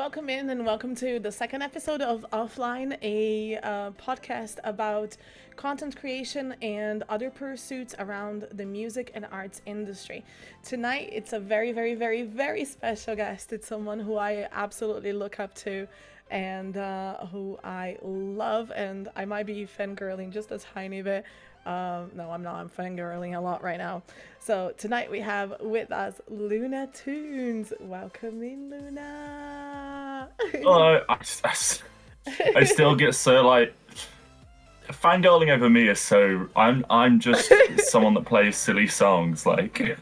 welcome in and welcome to the second episode of Offline, a podcast about content creation and other pursuits around the music and arts industry. Tonight, it's a very, very, very, very special guest. It's someone who I absolutely look up to and who I love, and I might be fangirling just a tiny bit. No, I'm not. I'm fangirling a lot right now. So tonight we have with us Luna Tunes. Welcome in, Luna. Oh, I still get so like fangirling over me is so I'm just someone that plays silly songs like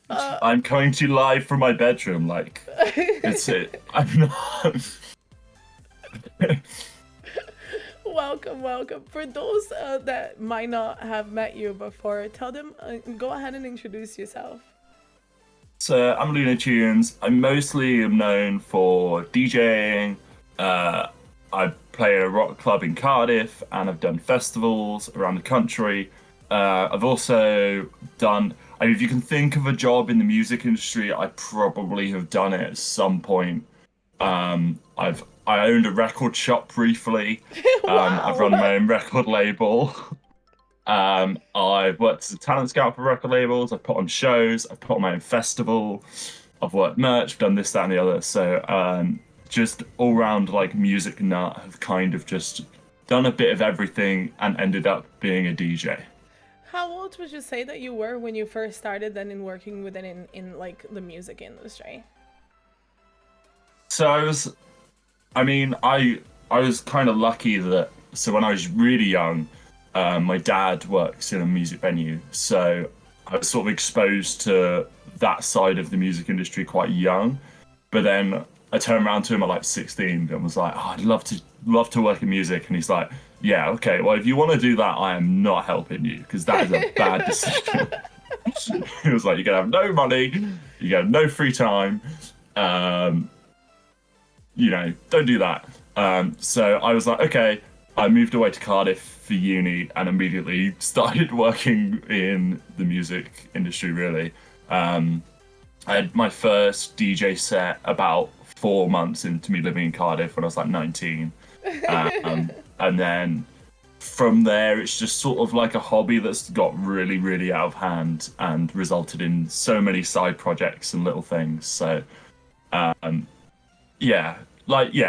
I'm coming to you live from my bedroom like it's it I'm not Welcome, welcome. For those that might not have met you before, tell them, go ahead and introduce yourself. So I'm Luna Tunes. I mostly am known for DJing. I play at a rock club in Cardiff, and I've done festivals around the country. I've also done. I mean, if you can think of a job in the music industry, I probably have done it at some point. I owned a record shop briefly. I've run Wow. my own record label. I've worked as a talent scout for record labels. I've put on shows. I've put on my own festival. I've worked merch. Done this, that, and the other. So just all round like music nut. Have kind of just done a bit of everything and ended up being a DJ. How old would you say that you were when you first started then in working within in like the music industry? So I mean, I was kind of lucky that. So when I was really young, my dad works in a music venue, so I was sort of exposed to that side of the music industry quite young. But then I turned around to him at like 16 and was like, oh, I'd love to work in music. And he's like, yeah, okay, well, if you want to do that, I am not helping you because that is a bad decision. He was like, you're gonna have no money, you have no free time. Don't do that. So I was like, okay. I moved away to Cardiff for uni and immediately started working in the music industry, really. I had my first DJ set about 4 months into me living in Cardiff when I was like 19. And then from there, it's just sort of like a hobby that's got really, really out of hand and resulted in so many side projects and little things. So, yeah,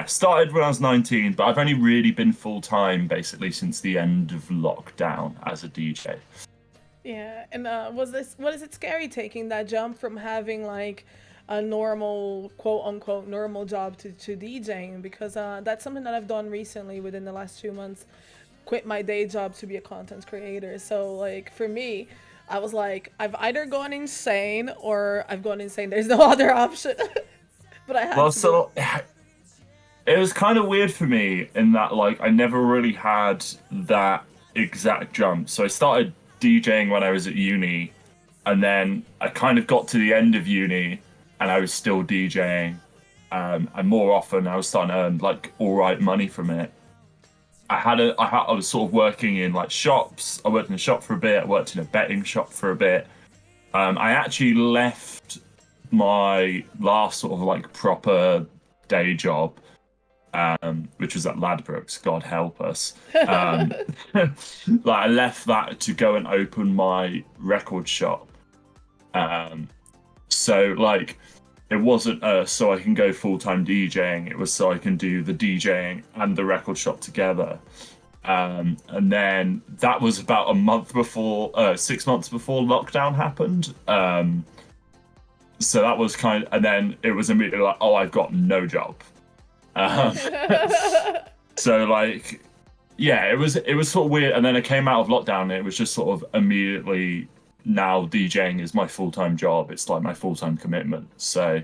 started when I was 19, but I've only really been full time basically since the end of lockdown as a DJ. Yeah, and was it scary taking that jump from having like a normal quote unquote normal job to DJing? Because that's something that I've done recently within the last 2 months. Quit my day job to be a content creator. So like for me, I was like, I've either gone insane or I've gone insane. There's no other option. But I had Well, to do it. so it was kind of weird for me in that like I never really had that exact jump. So I started DJing when I was at uni, and then I kind of got to the end of uni and I was still DJing. And more often I was starting to earn like all right money from it. I was sort of working in like shops. I worked in a shop for a bit. I worked in a betting shop for a bit. I actually left my last sort of like proper day job, which was at Ladbrokes, God help us. Like I left that to go and open my record shop. So like it wasn't so I can go full-time DJing, it was so I can do the DJing and the record shop together. And then that was about a month before, 6 months before lockdown happened. So that was and then it was immediately like, oh, I've got no job. Um, so like, yeah, it was sort of weird. And then I came out of lockdown and it was just sort of immediately now DJing is my full-time job. It's like my full-time commitment. So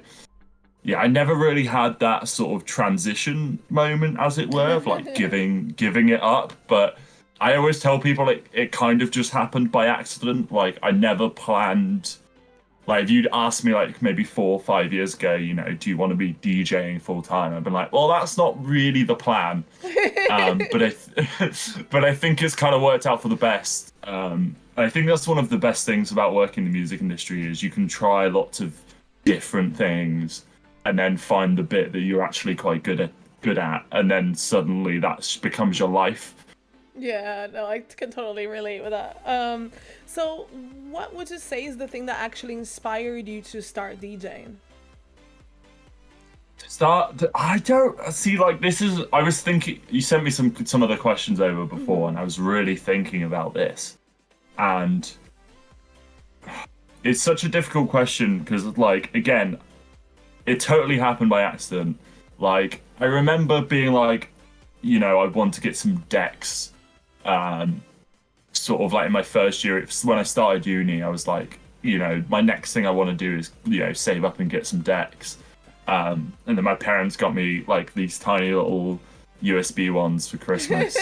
yeah, I never really had that sort of transition moment, as it were, of like giving it up. But I always tell people it kind of just happened by accident. Like I never planned. Like if you'd asked me like maybe 4 or 5 years ago, do you want to be DJing full time? I've been like, well, that's not really the plan. But I think it's kind of worked out for the best. I think that's one of the best things about working in the music industry is you can try lots of different things and then find the bit that you're actually quite good at, and then suddenly that becomes your life. Yeah, no, I can totally relate with that. So what would you say is the thing that actually inspired you to start DJing? Start. I don't see. Like this is. I was thinking. You sent me some other questions over before, and I was really thinking about this, and it's such a difficult question because, like, again, it totally happened by accident. Like, I remember being like, I want to get some decks. Um, Sort of like in my first year, when I started uni, I was like, my next thing I want to do is, save up and get some decks. And then my parents got me like these tiny little USB ones for Christmas.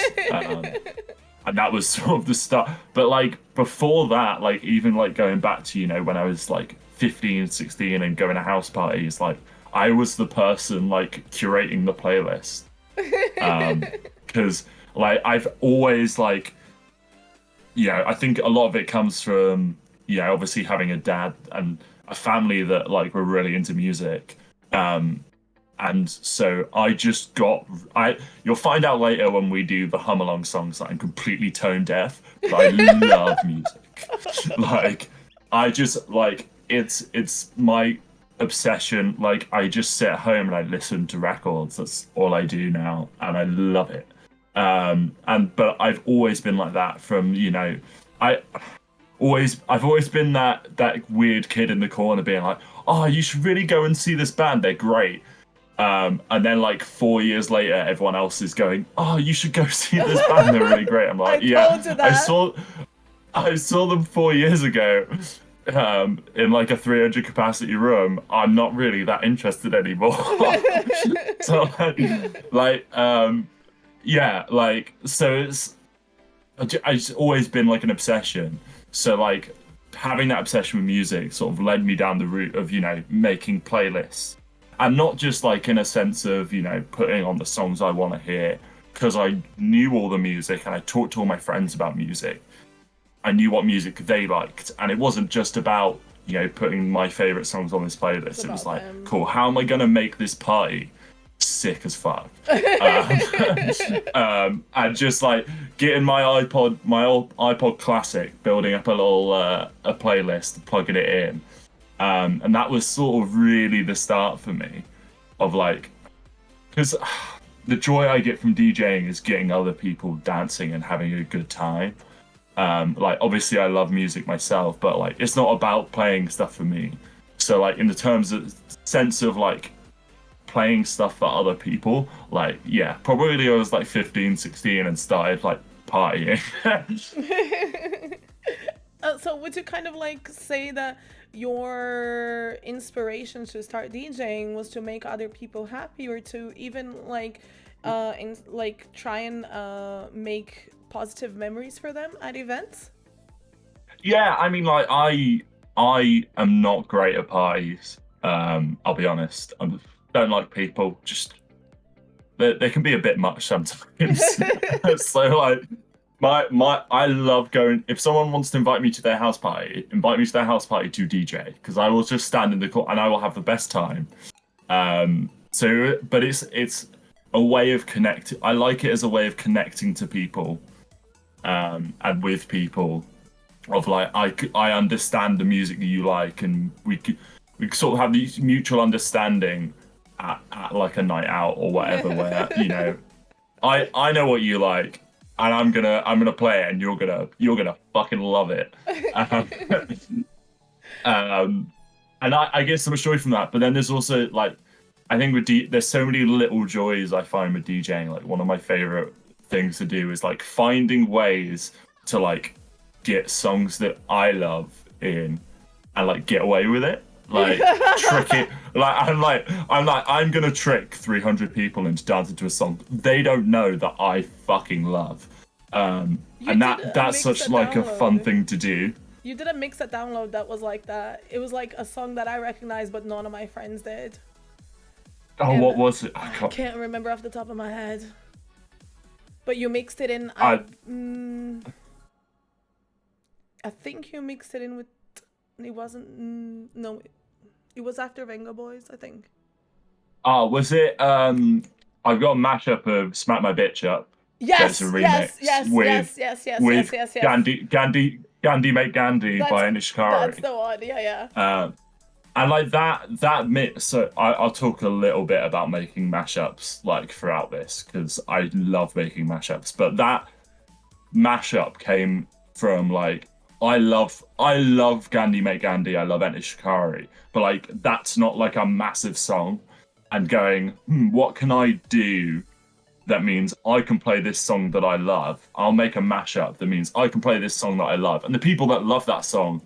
And that was sort of the start. But like before that, like even like going back to, when I was like 15, 16 and going to house parties, like I was the person like curating the playlist. Because like I've always like, I think a lot of it comes from, obviously having a dad and a family that like were really into music. And so I just you'll find out later when we do the hum along songs that I'm completely tone deaf, but I love music. Like I just like it's my obsession. Like I just sit at home and I listen to records. That's all I do now, and I love it. And but I've always been like that from, I I've always been that weird kid in the corner being like, oh, you should really go and see this band, they're great. And then like 4 years later, everyone else is going, oh, you should go see this band, they're really great. I'm I like, told you yeah, I that. saw I saw them 4 years ago, in like a 300 capacity room. I'm not really that interested anymore. So yeah, like so it's always been like an obsession. So like having that obsession with music sort of led me down the route of, making playlists. And not just like in a sense of, putting on the songs I want to hear, because I knew all the music and I talked to all my friends about music. I knew what music they liked. And it wasn't just about, putting my favorite songs on this It's playlist. It was about like, them. cool, how am I gonna make this party sick as fuck? Um, and just like getting my old iPod Classic, building up a little a playlist, plugging it in, and that was sort of really the start for me of like, because the joy I get from DJing is getting other people dancing and having a good time. Like obviously I love music myself, but like it's not about playing stuff for me. So like in the terms of sense of like playing stuff for other people, like yeah, probably I was like 15, 16 and started like partying. So would you kind of like say that your inspiration to start DJing was to make other people happy, or to even like try and make positive memories for them at events? Yeah, I mean like I am not great at parties. I'll be honest. I don't like people. Just they can be a bit much sometimes. So like my I love going. If someone wants to invite me to their house party, invite me to their house party to DJ, because I will just stand in the corner and I will have the best time. So but it's a way of connect. I like it as a way of connecting to people, and with people, of like I understand the music that you like, and we sort of have these mutual understanding at like a night out or whatever, where I know what you like, and I'm gonna play it, and you're gonna fucking love it. Um, um, and I get so much joy from that. But then there's also like, I think there's so many little joys I find with DJing. Like one of my favorite things to do is like finding ways to like get songs that I love in and like get away with it. Like trick it. I'm gonna trick 300 people into dancing to a song they don't know that I fucking love. You And did a that's mix such a like a fun download. thing to do. You did a mix a download that was like that. It was like a song that I recognized, but none of my friends did. Oh, And what was it? I can't remember off the top of my head. But you mixed it in. I I think you mixed it in with. It wasn't. No, it was after Venga Boys, I think. Oh, was it? I've got a mashup of "Smack My Bitch Up," so it's a Yes, yes, remix yes, yes, yes, yes, yes, with yes, yes. Gandhi Make Gandhi That's by that's Nishikari. the one. Yeah, yeah. And like that mix. So I'll talk a little bit about making mashups like throughout this because I love making mashups. But that mashup came from like I love Gandhi Make Gandhi. I love Enter Shikari, but like that's not like a massive song. And going, what can I do that means I can play this song that I love? I'll make a mashup that means I can play this song that I love, and the people that love that song.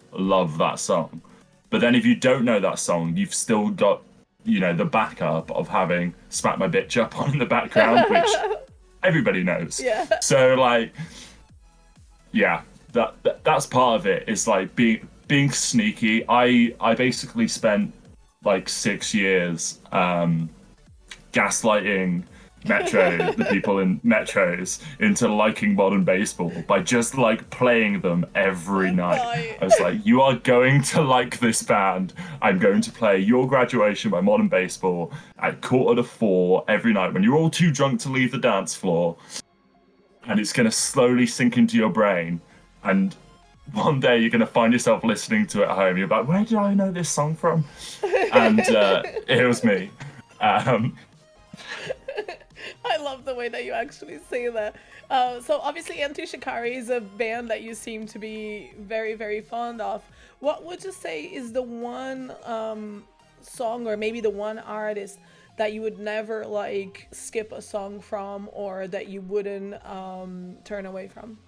But then if you don't know that song, you've still got the backup of having "Smack My Bitch Up" on in the background, which everybody knows. Yeah. So like yeah, that's part of it. Is like being sneaky. I basically spent like 6 years gaslighting the people in metros into liking modern baseball by just like playing them every night. Right. I was like, you are going to like this band. I'm going to play Your Graduation by Modern Baseball at 3:45 every night when you're all too drunk to leave the dance floor, and it's going to slowly sink into your brain. And one day you're going to find yourself listening to it at home. You're like, where did I know this song from? And it was me. Um, I love the way that you actually say that. So obviously, Anti Shikari is a band that you seem to be very, very fond of. What would you say is the one song, or maybe the one artist that you would never like skip a song from, or that you wouldn't turn away from?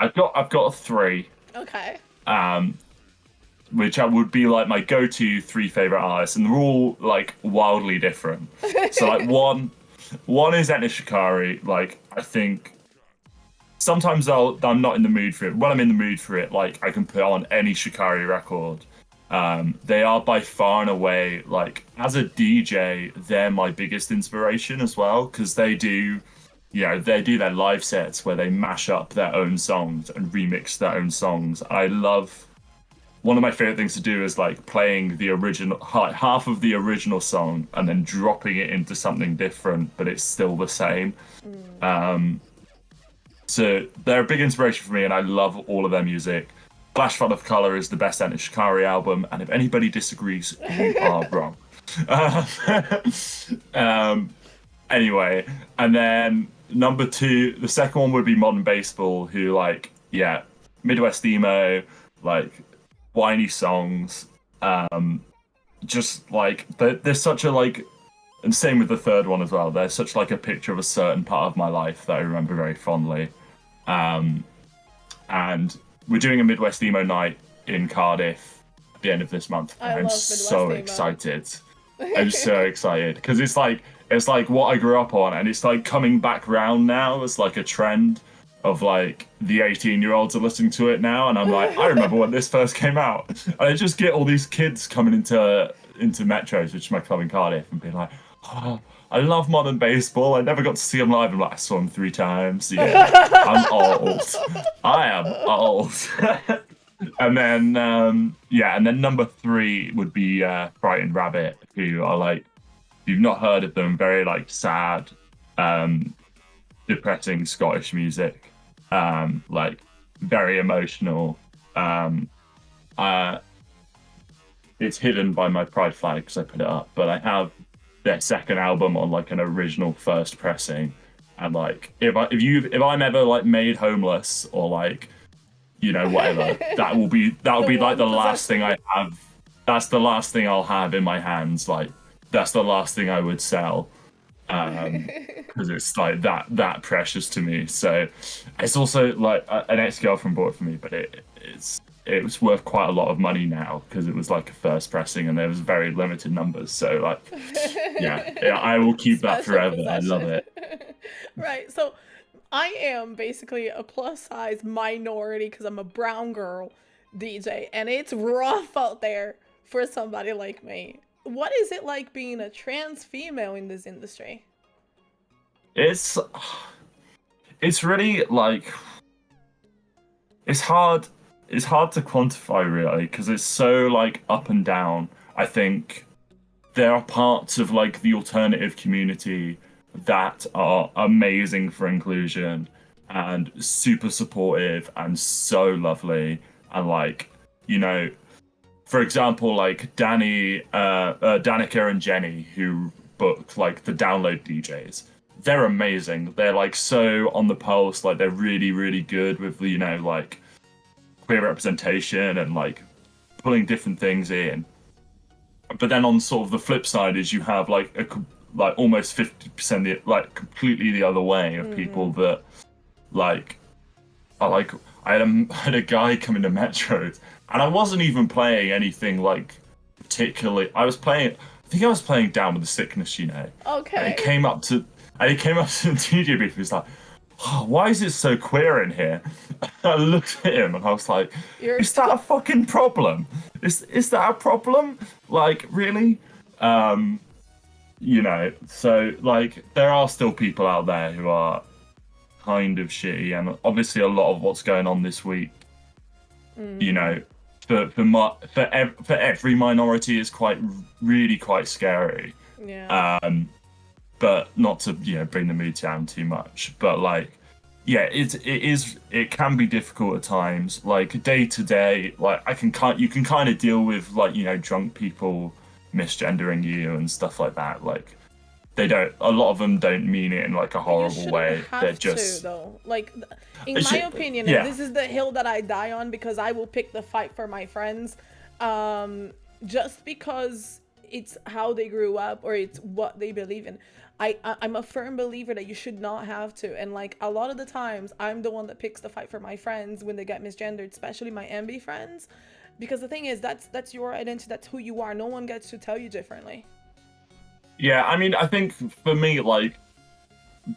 I've got three, Okay. um, which I would be like my go-to three favorite artists, and they're all like wildly different. So like one is Etna Shikari. Like I think sometimes I'm not in the mood for it. When I'm in the mood for it, like I can put on any Shikari record. They are by far and away, like as a DJ, they're my biggest inspiration as well because they do their live sets where they mash up their own songs and remix their own songs. I love one of my favorite things to do is like playing the original half of the original song and then dropping it into something different, but it's still the same. Mm. So they're a big inspiration for me, and I love all of their music. Flash Flood of Color is the best Enter Shikari album, and if anybody disagrees, you are wrong. Uh, um, anyway, and then number two, the second one would be Modern Baseball, who like, yeah, Midwest emo, like whiny songs. Just like there's such a like, and same with the third one as well. There's such like a picture of a certain part of my life that I remember very fondly. And we're doing a Midwest emo night in Cardiff at the end of this month. I I'm love Midwest so emo. excited. I'm so excited because it's like what I grew up on, and it's like coming back round now as like a trend of like the 18-year-olds are listening to it now, and I'm like, I remember when this first came out, and I just get all these kids coming into Metros, which is my club in Cardiff, and being like, oh, I love modern baseball. I never got to see them live. I'm like, I saw them 3 times. Yeah, I'm old. I am old. And then and then number three would be Frightened Rabbit, who are like, if you've not heard of them, very like sad, depressing Scottish music, like very emotional. Uh, it's hidden by my pride flag because I put it up, but I have their second album on like an original first pressing, and like if I'm ever like made homeless or like whatever, that will be like one the last thing possession. I have. That's the last thing I'll have in my hands. Like that's the last thing I would sell, because it's like that precious to me. So it's also like an ex-girlfriend bought it for me, but it was worth quite a lot of money now because it was like a first pressing and there was very limited numbers. So like, yeah, I will keep that Special forever. I love possession. it. Right. So I am basically a plus size minority because I'm a brown girl DJ, and it's rough out there for somebody like me. What is it like being a trans female in this industry? It's it's really like it's hard it's hard to quantify really because it's so like up and down. I think there are parts of like the alternative community that are amazing for inclusion and super supportive and so lovely and like, you know, for example, like Danica and Jenny, who book like the download DJs, they're amazing. They're like so on the pulse, like they're really, really good with, you know, like queer representation and like pulling different things in. But then on sort of the flip side is you have like like almost 50% like completely the other way of people that like are like I had a guy come into Metro and I wasn't even playing anything like particularly. I think I was playing Down with the Sickness, you know. And he Okay. came up to the DJ booth. He was like, "Oh, why is it so queer in here?" I looked at him and I was like, You're "Is that so a fucking problem? Is that a problem? Like, really?" You know, so like there are still people out there who are kind of shitty, and obviously a lot of what's going on this week, you know, for every minority is really quite scary. yeah. But not to, you know, bring the mood down too much. But like, yeah, it can be difficult at times. Like day to day, like you can kind of deal with like, you know, drunk people misgendering you and stuff like that. Like a lot of them don't mean it in like a But you horrible shouldn't way. They're have to, just though. Like, in it my should, opinion, and yeah. this is the hill that I die on because I will pick the fight for my friends, just because it's how they grew up or it's what they believe in. I'm a firm believer that you should not have to. And like a lot of the times, I'm the one that picks the fight for my friends when they get misgendered, especially my MB friends, because the thing is, that's your identity, that's who you are. No one gets to tell you differently. Yeah, I mean, I think for me, like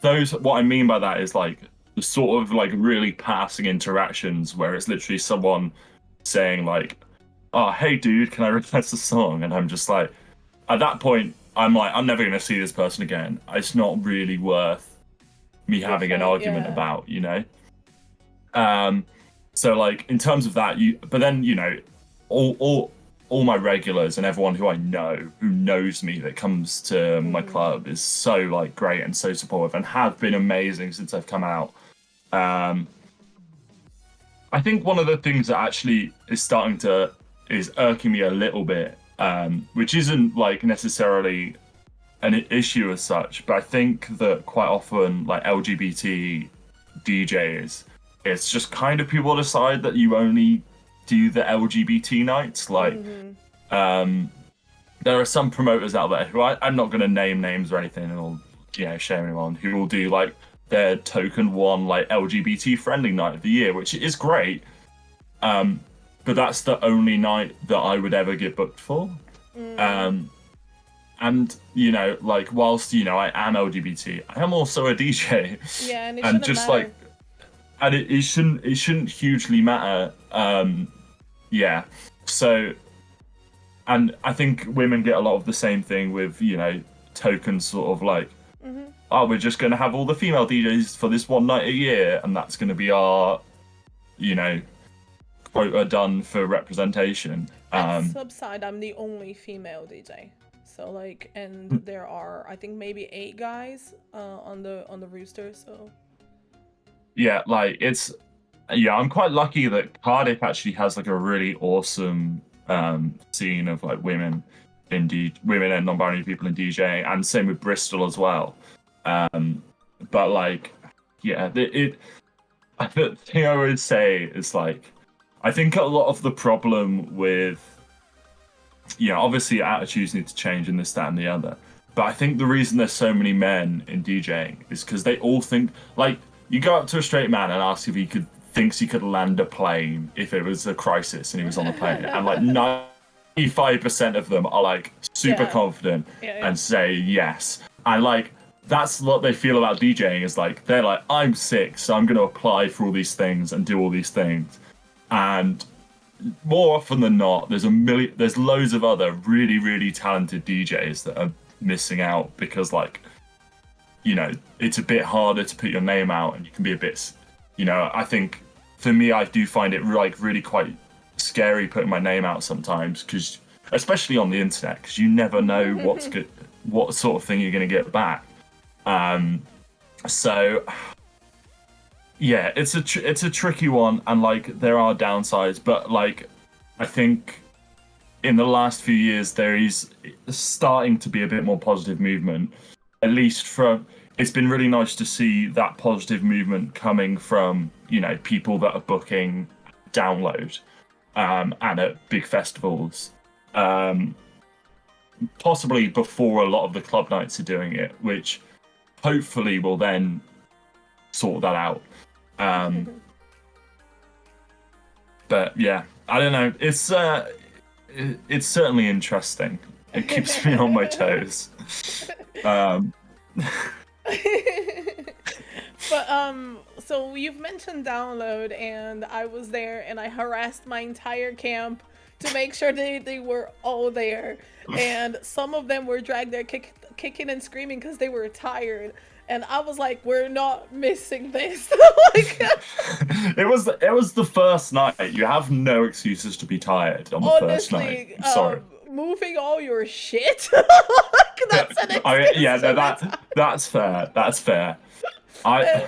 what I mean by that is like the sort of like really passing interactions where it's literally someone saying like, "Oh, hey dude, can I request a song?" And I'm just like, at that point, I'm like, I'm never gonna see this person again. It's not really worth me Your having an fight, argument yeah. about, you know? Um, so like in terms of that, but then, you know, all my regulars and everyone who I know who knows me that comes to my club is so like great and so supportive and have been amazing since I've come out. Um, I think one of the things that actually is irking me a little bit, which isn't like necessarily an issue as such, but I think that quite often like LGBT DJs, it's just kind of people decide that you only do the LGBT nights. Like, um, there are some promoters out there who I'm not going to name names or anything, or you know, shame anyone, who will do like their token one like LGBT friendly night of the year, which is great. But that's the only night that I would ever get booked for. Um, and you know, like whilst you know I am LGBT, I am also a DJ, Yeah, and it and shouldn't just like, matter. and it shouldn't hugely matter. Yeah. So, and I think women get a lot of the same thing with, you know, tokens sort of like, oh, we're just going to have all the female DJs for this one night a year, and that's going to be our, you know, quota done for representation. At Subside, I'm the only female DJ. So like, and there are I think maybe 8 guys on the rooster. So Yeah, like yeah, I'm quite lucky that Cardiff actually has like a really awesome scene of like women and non-binary people in DJing, and same with Bristol as well. But like, yeah, the thing I would say is like, I think a lot of the problem with, you know, obviously attitudes need to change and this, that, and the other. But I think the reason there's so many men in DJing is because they all think like you go up to a straight man and ask if thinks he could land a plane if it was a crisis and he was on the plane, and like 95% of them are like super yeah, confident yeah. and say yes. And like that's what they feel about DJing is like they're like, I'm sick, so I'm going to apply for all these things and do all these things. And more often than not, there's loads of other really, really talented DJs that are missing out because, like, you know, it's a bit harder to put your name out, and you can be a bit, you know, I think for me, I do find it like really quite scary putting my name out sometimes because especially on the internet, because you never know what's good, what sort of thing you're going to get back. So yeah, it's a tricky one, and like there are downsides, but like I think in the last few years there is starting to be a bit more positive movement. At least from it's been really nice to see that positive movement coming from people that are booking download and at big festivals. Possibly before a lot of the club nights are doing it, which hopefully will then sort that out. But yeah, I don't know. It's certainly interesting. It keeps me on my toes. But so you've mentioned download, and I was there, and I harassed my entire camp to make sure they were all there, and some of them were dragged there kicking and screaming because they were tired. And I was like, we're not missing this. Like, it was the first night. You have no excuses to be tired on the first night. honestly, I'm sorry. moving all your shit, like, that's an excuse. Yeah, no, to be tired. that's fair. That's fair. I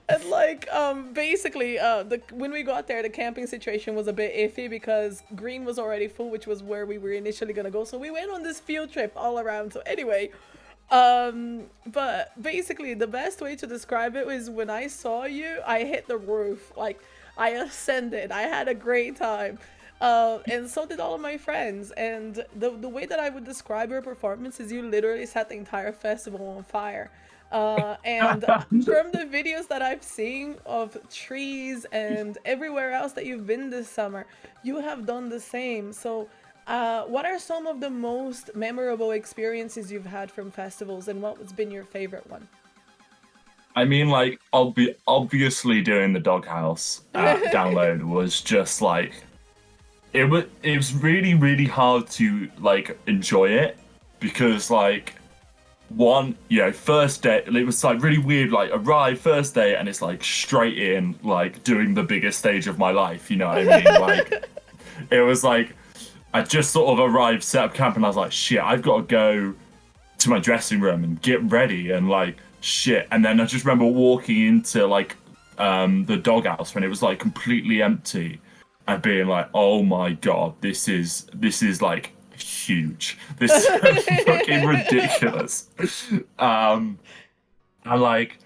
And like basically when we got there, the camping situation was a bit iffy because Green was already full, which was where we were initially gonna go. So we went on this field trip all around. So anyway, but basically the best way to describe it was when I saw you, I hit the roof. Like, I ascended. I had a great time. And so did all of my friends. And the way that I would describe your performance is you literally set the entire festival on fire. And from the videos that I've seen of trees and everywhere else that you've been this summer, you have done the same. So, what are some of the most memorable experiences you've had from festivals, and what has been your favorite one? I mean, like, obviously doing the doghouse download was just like it was really really hard to like enjoy it because like one, first day, it was like really weird, like arrive first day and it's like straight in, like doing the biggest stage of my life, you know what I mean? Like, it was like, I just sort of arrived, set up camp, and I was like, shit, I've got to go to my dressing room and get ready and like, shit. And then I just remember walking into like, the doghouse when it was like completely empty and being like, oh my God, this is like, huge. This is fucking ridiculous. And like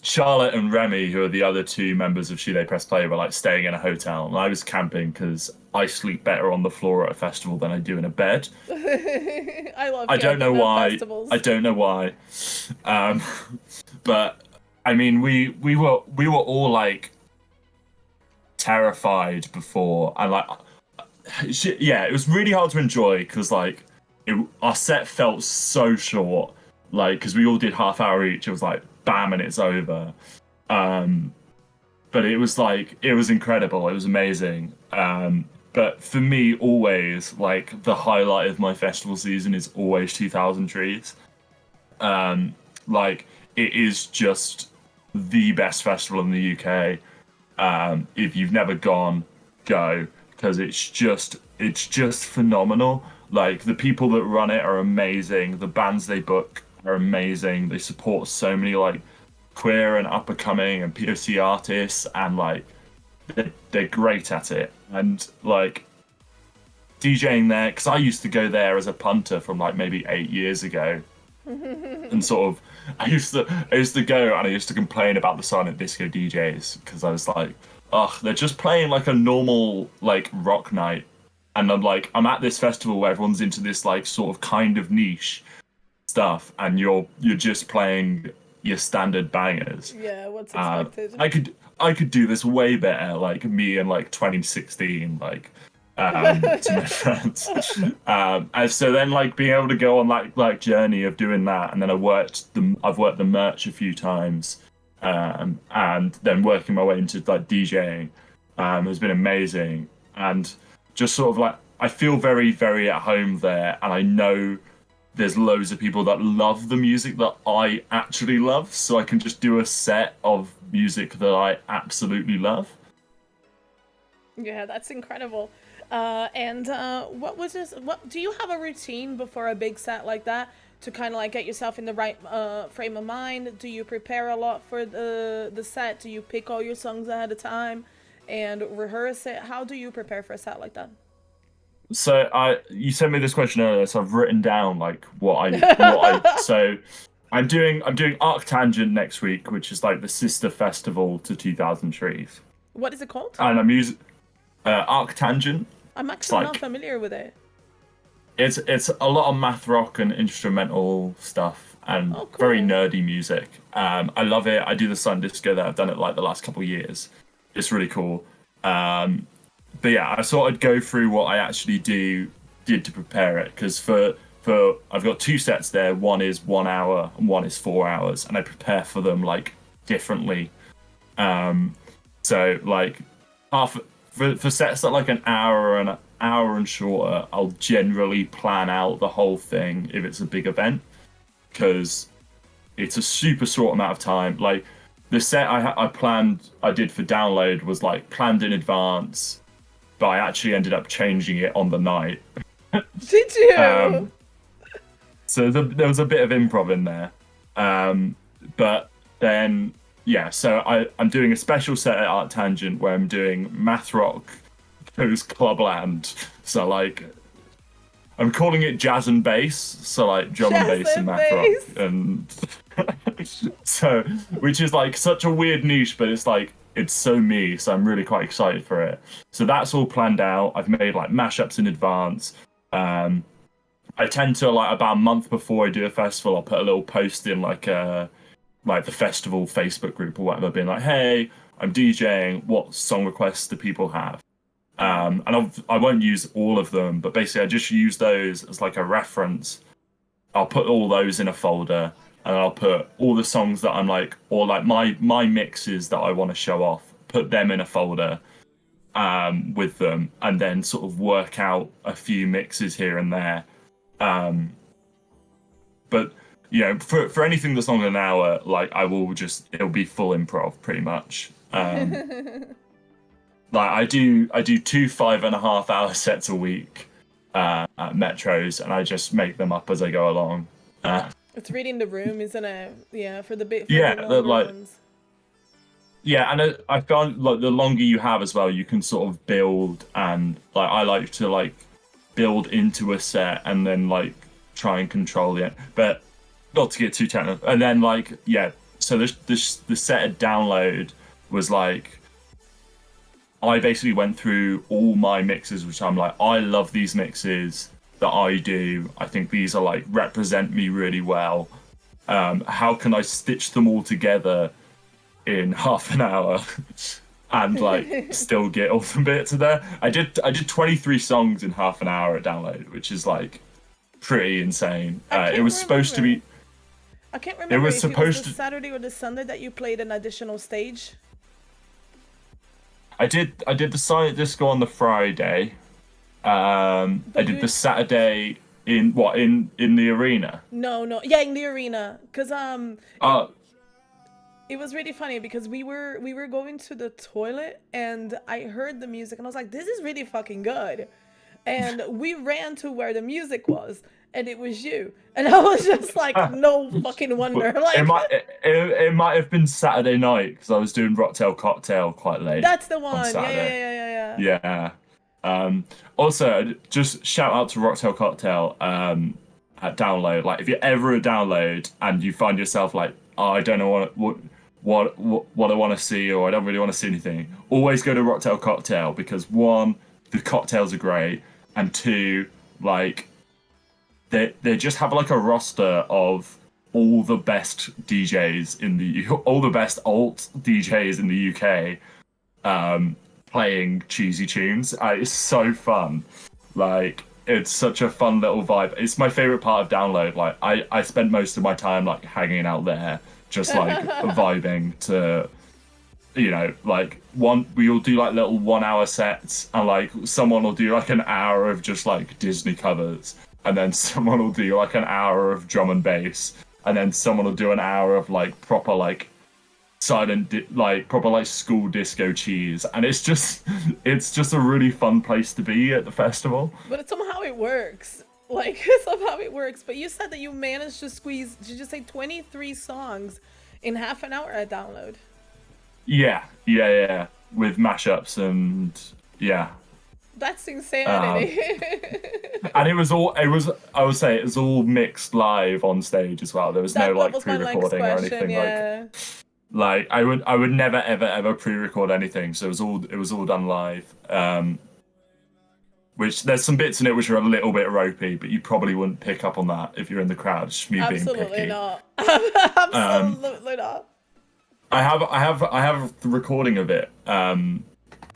Charlotte and Remy, who are the other two members of Shoe They Press Play, were like staying in a hotel, and I was camping because I sleep better on the floor at a festival than I do in a bed. I love I don't know camping at why. festivals. I don't know why. Um, but I mean, we were all like terrified before, and like yeah, it was really hard to enjoy because like our set felt so short, like because we all did half hour each. It was like bam and it's over. But it was like it was incredible. It was amazing. But for me, always like the highlight of my festival season is always 2000 Trees. Like it is just the best festival in the UK. If you've never gone, go because it's just phenomenal. Like the people that run it are amazing. The bands they book are amazing. They support so many like queer and up and coming and POC artists, and like they're great at it. And like DJing there, because I used to go there as a punter from like maybe 8 years ago, and sort of I used to go and I used to complain about the silent disco DJs because I was like, ugh, they're just playing like a normal like rock night, and I'm at this festival where everyone's into this like sort of kind of niche stuff, and you're just playing your standard bangers. Yeah, what's expected. I could do this way better, like me in like 2016, like to my friends. And so then like being able to go on like journey of doing that, and then I've worked the merch a few times, and then working my way into like DJing, has been amazing, and just sort of like I feel very very at home there, and I know there's loads of people that love the music that I actually love, so I can just do a set of music that I absolutely love. Yeah, that's incredible. And what was this? What do you have a routine before a big set like that to kind of like get yourself in the right frame of mind? Do you prepare a lot for the set? Do you pick all your songs ahead of time and rehearse it? How do you prepare for a set like that? So you sent me this question earlier, so I've written down like so I'm doing Arctangent next week, which is like the sister festival to 2000 Trees. What is it called? And I'm using Arctangent. I'm It's actually not like familiar with it. it's a lot of math rock and instrumental stuff and Oh, very cool. nerdy music. I love it. I do the Sun Disco there. I've done it like the last couple of years. It's really cool. But yeah, I thought I'd go through what I actually did to prepare it because for I've got two sets there. One is 1 hour and one is 4 hours, and I prepare for them like differently. So like half for sets that like an hour and shorter, I'll generally plan out the whole thing if it's a big event because it's a super short amount of time. Like the set I did for download was like planned in advance, but I actually ended up changing it on the night. Did you? Um, so there was a bit of improv in there. But then, yeah, so I'm doing a special set at Art Tangent where I'm doing math rock goes clubland. So, like, I'm calling it jazz and bass. So, like, drum and Jazz bass and and math rock. bass. And so, which is like such a weird niche, but it's like, it's so me. So, I'm really quite excited for it. So, that's all planned out. I've made like mashups in advance. I tend to like about a month before I do a festival, I'll put a little post in like the festival Facebook group or whatever, being like, "Hey, I'm DJing. What song requests do people have?" And I won't use all of them, but basically I just use those as like a reference. I'll put all those in a folder, and I'll put all the songs that I'm like, or like my mixes that I want to show off. Put them in a folder with them, and then sort of work out a few mixes here and there. Um, but you know, for anything that's longer than an hour, like it'll be full improv pretty much. Like I do two 5.5 hour sets a week at Metros, and I just make them up as I go along. It's reading the room, isn't it? Yeah, for the Yeah, longer like ones. yeah, and I found like the longer you have as well, you can sort of build and like I like to like build into a set and then like try and control it, but not to get too technical. And then like yeah, so the set at download was like I basically went through all my mixes, which I'm like I love these mixes that I do. I think these are like represent me really well. How can I stitch them all together in half an hour and like still get all the bits in there? I did 23 songs in half an hour at download, which is like pretty insane. It was supposed to be. I can't It remember was if it was supposed the to. Saturday or the Sunday that you played an additional stage. I did the silent disco on the Friday. I But did you the Saturday in the arena. no, yeah, in the arena, cause Uh it was really funny because we were going to the toilet and I heard the music and I was like, this is really fucking good, and we ran to where the music was and it was you, and I was just like, no fucking wonder, it like might have been Saturday night because I was doing Rocktail Cocktail quite late that's the on one. Yeah, yeah, Saturday. yeah, yeah, yeah. Yeah. Also, just shout out to Rocktail Cocktail at download. Like, if you're ever at download and you find yourself like, oh, I don't know what I want to see, or I don't really want to see anything, always go to Rocktail Cocktail because one, the cocktails are great, and two, like they just have like a roster of all the best DJs all the best alt DJs in the UK playing cheesy tunes. It's so fun. Like it's such a fun little vibe. It's my favorite part of download. Like I spent most of my time like hanging out there, just like vibing to, you know, like we all do like little 1 hour sets, and like someone will do like an hour of just like Disney covers, and then someone will do like an hour of drum and bass, and then someone will do an hour of like proper like like proper like school disco cheese, and it's just a really fun place to be at the festival. But it, somehow it works. Like somehow it works. But you said that you managed to squeeze, did you say 23 songs in half an hour at download? Yeah, with mashups and yeah. That's insanity. And I would say it was all mixed live on stage as well. There was no That like was my next pre-recording or question, anything yeah. like I would never ever pre-record anything. So it was all done live. Which there's some bits in it which are a little bit ropey, but you probably wouldn't pick up on that if you're in the crowd. It's just me being Absolutely picky. not. Absolutely not. I have the recording of it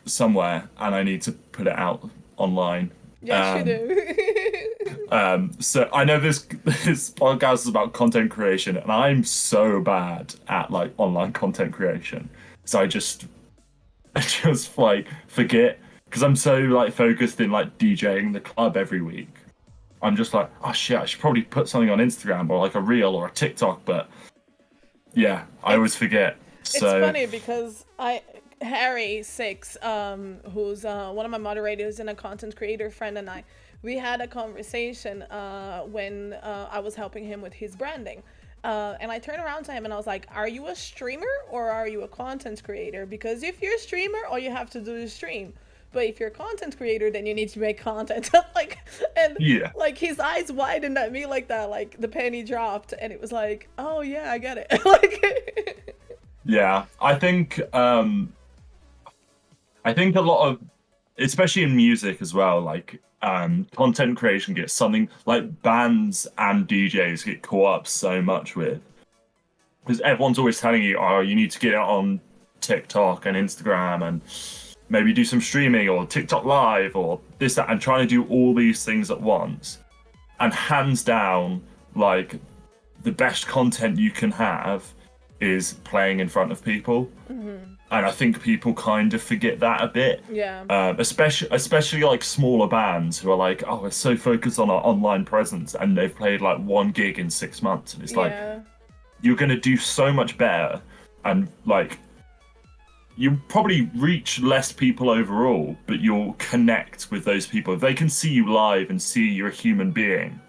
somewhere, and I need to put it out online. Yes, you do. So I know this podcast is about content creation, and I'm so bad at like online content creation. So I just like forget because I'm so like focused in like DJing the club every week. I'm just like, oh shit, I should probably put something on Instagram or like a reel or a TikTok, but yeah, I always forget. So it's funny because Harry6, who's one of my moderators and a content creator friend, and we had a conversation when I was helping him with his branding. And I turned around to him and I was like, are you a streamer or are you a content creator? Because if you're a streamer, all you have to do is stream. But if you're a content creator, then you need to make content. Like his eyes widened at me like that, like the penny dropped, and it was like, oh yeah, I get it. Like yeah, I think a lot of, especially in music as well, like content creation gets something like bands and DJs get caught up so much with, because everyone's always telling you, oh, you need to get it on TikTok and Instagram and maybe do some streaming or TikTok live or this, that, and trying to do all these things at once. And hands down, like the best content you can have is playing in front of people. Mm-hmm. And I think people kind of forget that a bit. Yeah. Especially like smaller bands who are like, oh, we're so focused on our online presence, and they've played like one gig in 6 months, and it's like, you're gonna do so much better, and like you probably reach less people overall, but you'll connect with those people. If they can see you live and see you're a human being,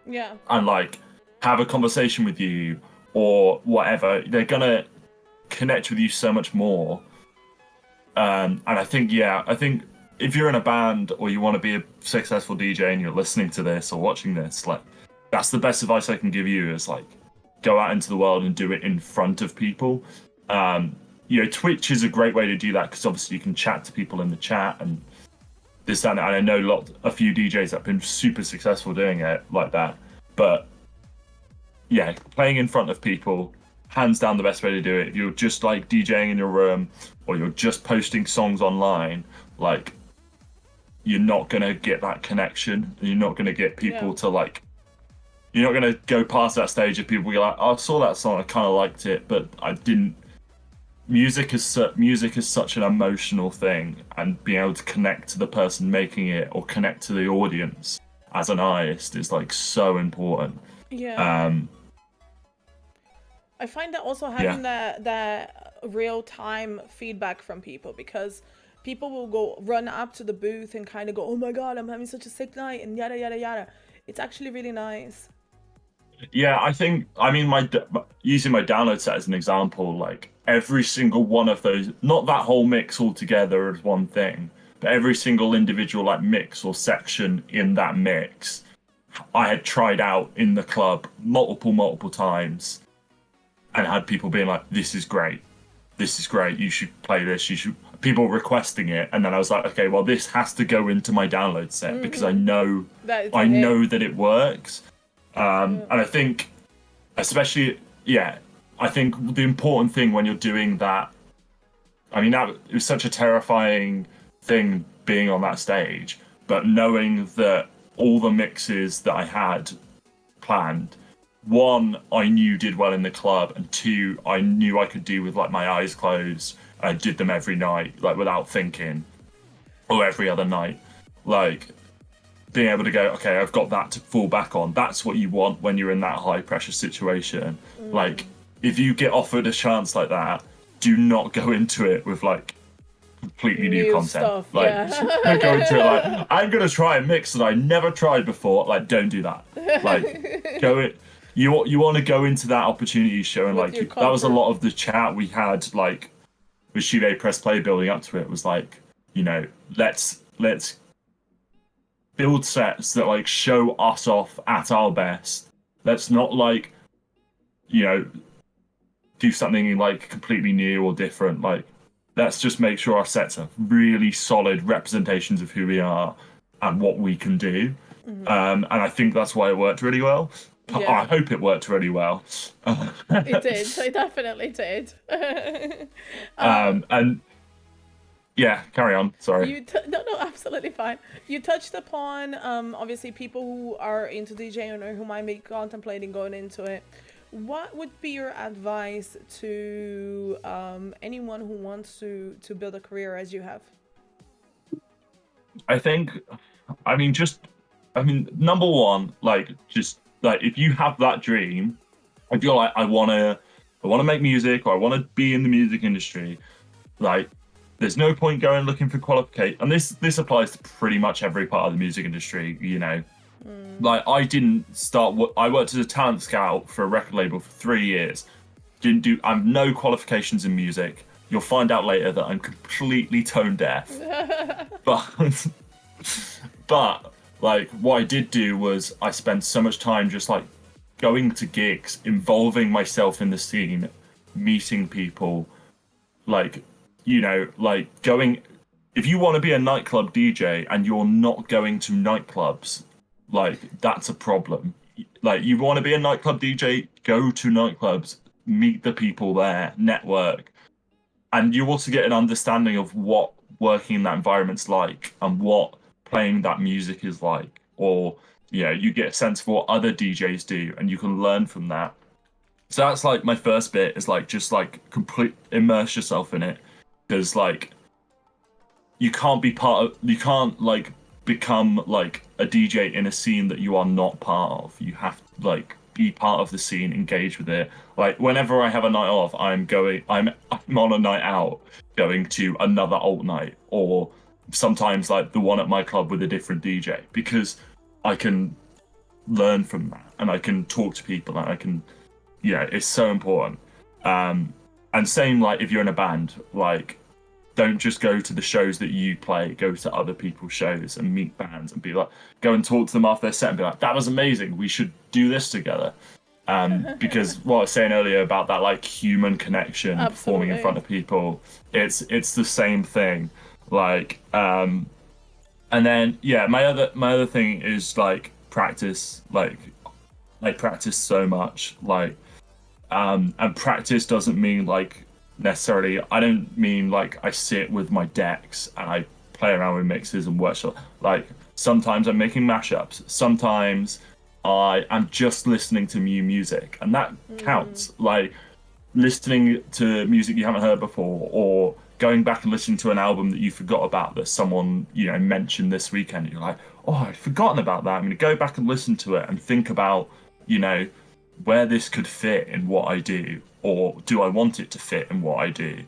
and like have a conversation with you or whatever, they're gonna connect with you so much more. And I think if you're in a band or you want to be a successful DJ and you're listening to this or watching this, like that's the best advice I can give you, is like go out into the world and do it in front of people. Twitch is a great way to do that because obviously you can chat to people in the chat and this, that, and I know a few DJs that have been super successful doing it like that. But yeah, playing in front of people, hands down the best way to do it. If you're just like DJing in your room or you're just posting songs online, like you're not gonna get that connection. You're not gonna get people to like. You're not gonna go past that stage of people be like, oh, I saw that song, I kind of liked it, but I didn't. Music is such an emotional thing, and being able to connect to the person making it or connect to the audience as an artist is like so important. Yeah. I find that also having that real time feedback from people, because people will run up to the booth and kind of go, oh my god, I'm having such a sick night and yada yada yada. It's actually really nice. Yeah, using my download set as an example, like every single one of those, not that whole mix all together as one thing, but every single individual like mix or section in that mix, I had tried out in the club multiple times, and had people being like, this is great, you should play this, people requesting it, and then I was like, okay, well this has to go into my download set because I know that it works. And I think, especially, I think the important thing when you're doing that, it was such a terrifying thing being on that stage, but knowing that all the mixes that I had planned, one, I knew did well in the club, and two, I knew I could do with like my eyes closed. I did them every night, like without thinking, or every other night, like being able to go, okay, I've got that to fall back on. That's what you want when you're in that high pressure situation. Like if you get offered a chance like that, do not go into it with like completely new content. Stuff, like yeah. go into it like, I'm gonna try a mix that I never tried before. Like, don't do that. Like, go it. You want to go into that opportunity showing With like that was a lot of the chat we had like with Shive Press Play building up to it was like, you know, let's build sets that like show us off at our best. Let's not like, you know, do something like completely new or different. Like, let's just make sure our sets are really solid representations of who we are and what we can do. And I think that's why it worked really well. Yeah. I hope it worked really well. It did. It definitely did. And yeah, carry on. Sorry. No, absolutely fine. You touched upon obviously people who are into DJing or who might be contemplating going into it. What would be your advice to anyone who wants to build a career as you have? I think, number one, like, just like if you have that dream, if you're like, I wanna make music or I wanna be in the music industry, like, there's no point going looking for qualification. And this applies to pretty much every part of the music industry, you know. Like, I worked as a talent scout for a record label for 3 years. I'm no qualifications in music. You'll find out later that I'm completely tone deaf. But like, what I did do was I spent so much time just like going to gigs, involving myself in the scene, meeting people, like, you know, like going, if you want to be a nightclub DJ and you're not going to nightclubs, like, that's a problem. Like, you want to be a nightclub DJ, go to nightclubs, meet the people there, network. And you also get an understanding of what working in that environment's like and what playing that music is like. Or, you know, you get a sense of what other DJs do and you can learn from that. So that's like my first bit, is like just like immerse yourself in it. Because like you can't like become like a DJ in a scene that you are not part of. You have to like be part of the scene, engage with it. Like, whenever I have a night off, I'm on a night out going to another alt night, or sometimes like the one at my club with a different DJ, because I can learn from that and I can talk to people and I can, yeah, it's so important. And same, like, if you're in a band, like, don't just go to the shows that you play, go to other people's shows and meet bands and be like, go and talk to them after their set and be like, that was amazing, we should do this together. Because what I was saying earlier about that like human connection, performing in front of people, it's the same thing. Like, and then yeah, my other thing is like practice. Like, I practice so much, like, and practice doesn't mean like necessarily, I don't mean like I sit with my decks and I play around with mixes and workshop. Like, sometimes I'm making mashups, sometimes I am just listening to new music, and that counts. Like, listening to music you haven't heard before, or going back and listening to an album that you forgot about that someone, you know, mentioned this weekend, and you're like, oh, I'd forgotten about that. I'm going to go back and listen to it and think about, you know, where this could fit in what I do, or do I want it to fit in what I do.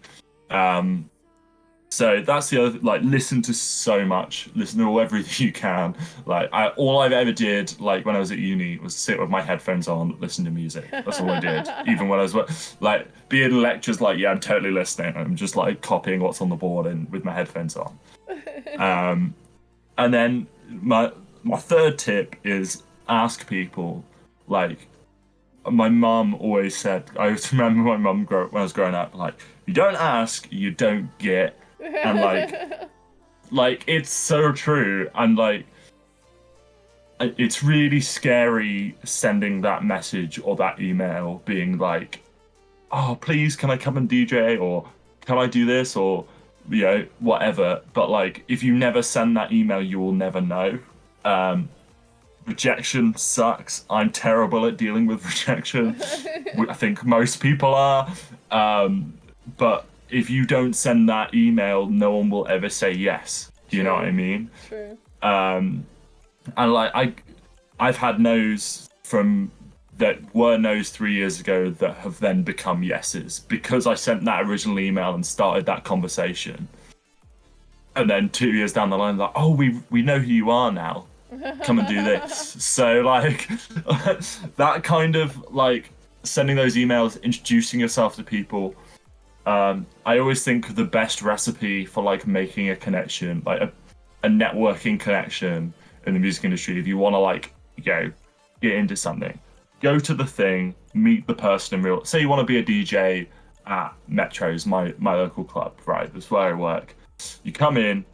So that's the other, like, listen to so much, listen to everything you can. Like, all I've ever did, like, when I was at uni, was sit with my headphones on, listen to music. That's all I did. Even when I was, like, being in lectures, like, yeah, I'm totally listening. I'm just, like, copying what's on the board and with my headphones on. And then my third tip is ask people. Like, my mum always said, I remember my mum when I was growing up, like, you don't ask, you don't get. And like it's so true. And like, it's really scary sending that message or that email being like, oh, please, can I come and DJ, or can I do this, or, you know, whatever. But like, if you never send that email, you will never know. Rejection sucks. I'm terrible at dealing with rejection. I think most people are. But if you don't send that email, no one will ever say yes. Do you know what I mean? True. And like, I've had no's from that were no's 3 years ago that have then become yeses because I sent that original email and started that conversation. And then 2 years down the line, like, oh, we know who you are now. Come and do this. So like that kind of like sending those emails, introducing yourself to people. I always think the best recipe for like making a connection, like a networking connection in the music industry, if you want to like, get into something, go to the thing, meet the person in real. Say you want to be a DJ at Metro's, my local club, right? That's where I work. You come in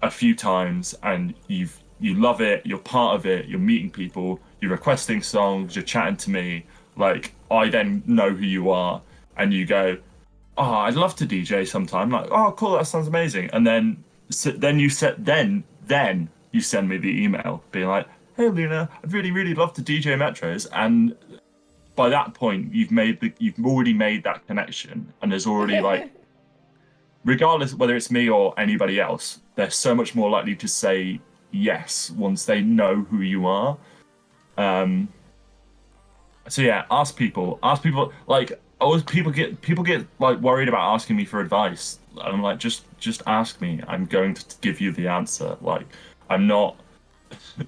a few times and you love it, you're part of it, you're meeting people, you're requesting songs, you're chatting to me. Like, I then know who you are, and you go, oh, I'd love to DJ sometime. Like, oh, cool, that sounds amazing. And then you send me the email being like, hey, Luna, I'd really, really love to DJ Metros. And by that point, you've already made that connection, and there's already like, regardless of whether it's me or anybody else, they're so much more likely to say yes once they know who you are. So yeah, ask people. Like, always people get like worried about asking me for advice. I'm like, just ask me. I'm going to give you the answer. Like, I'm not.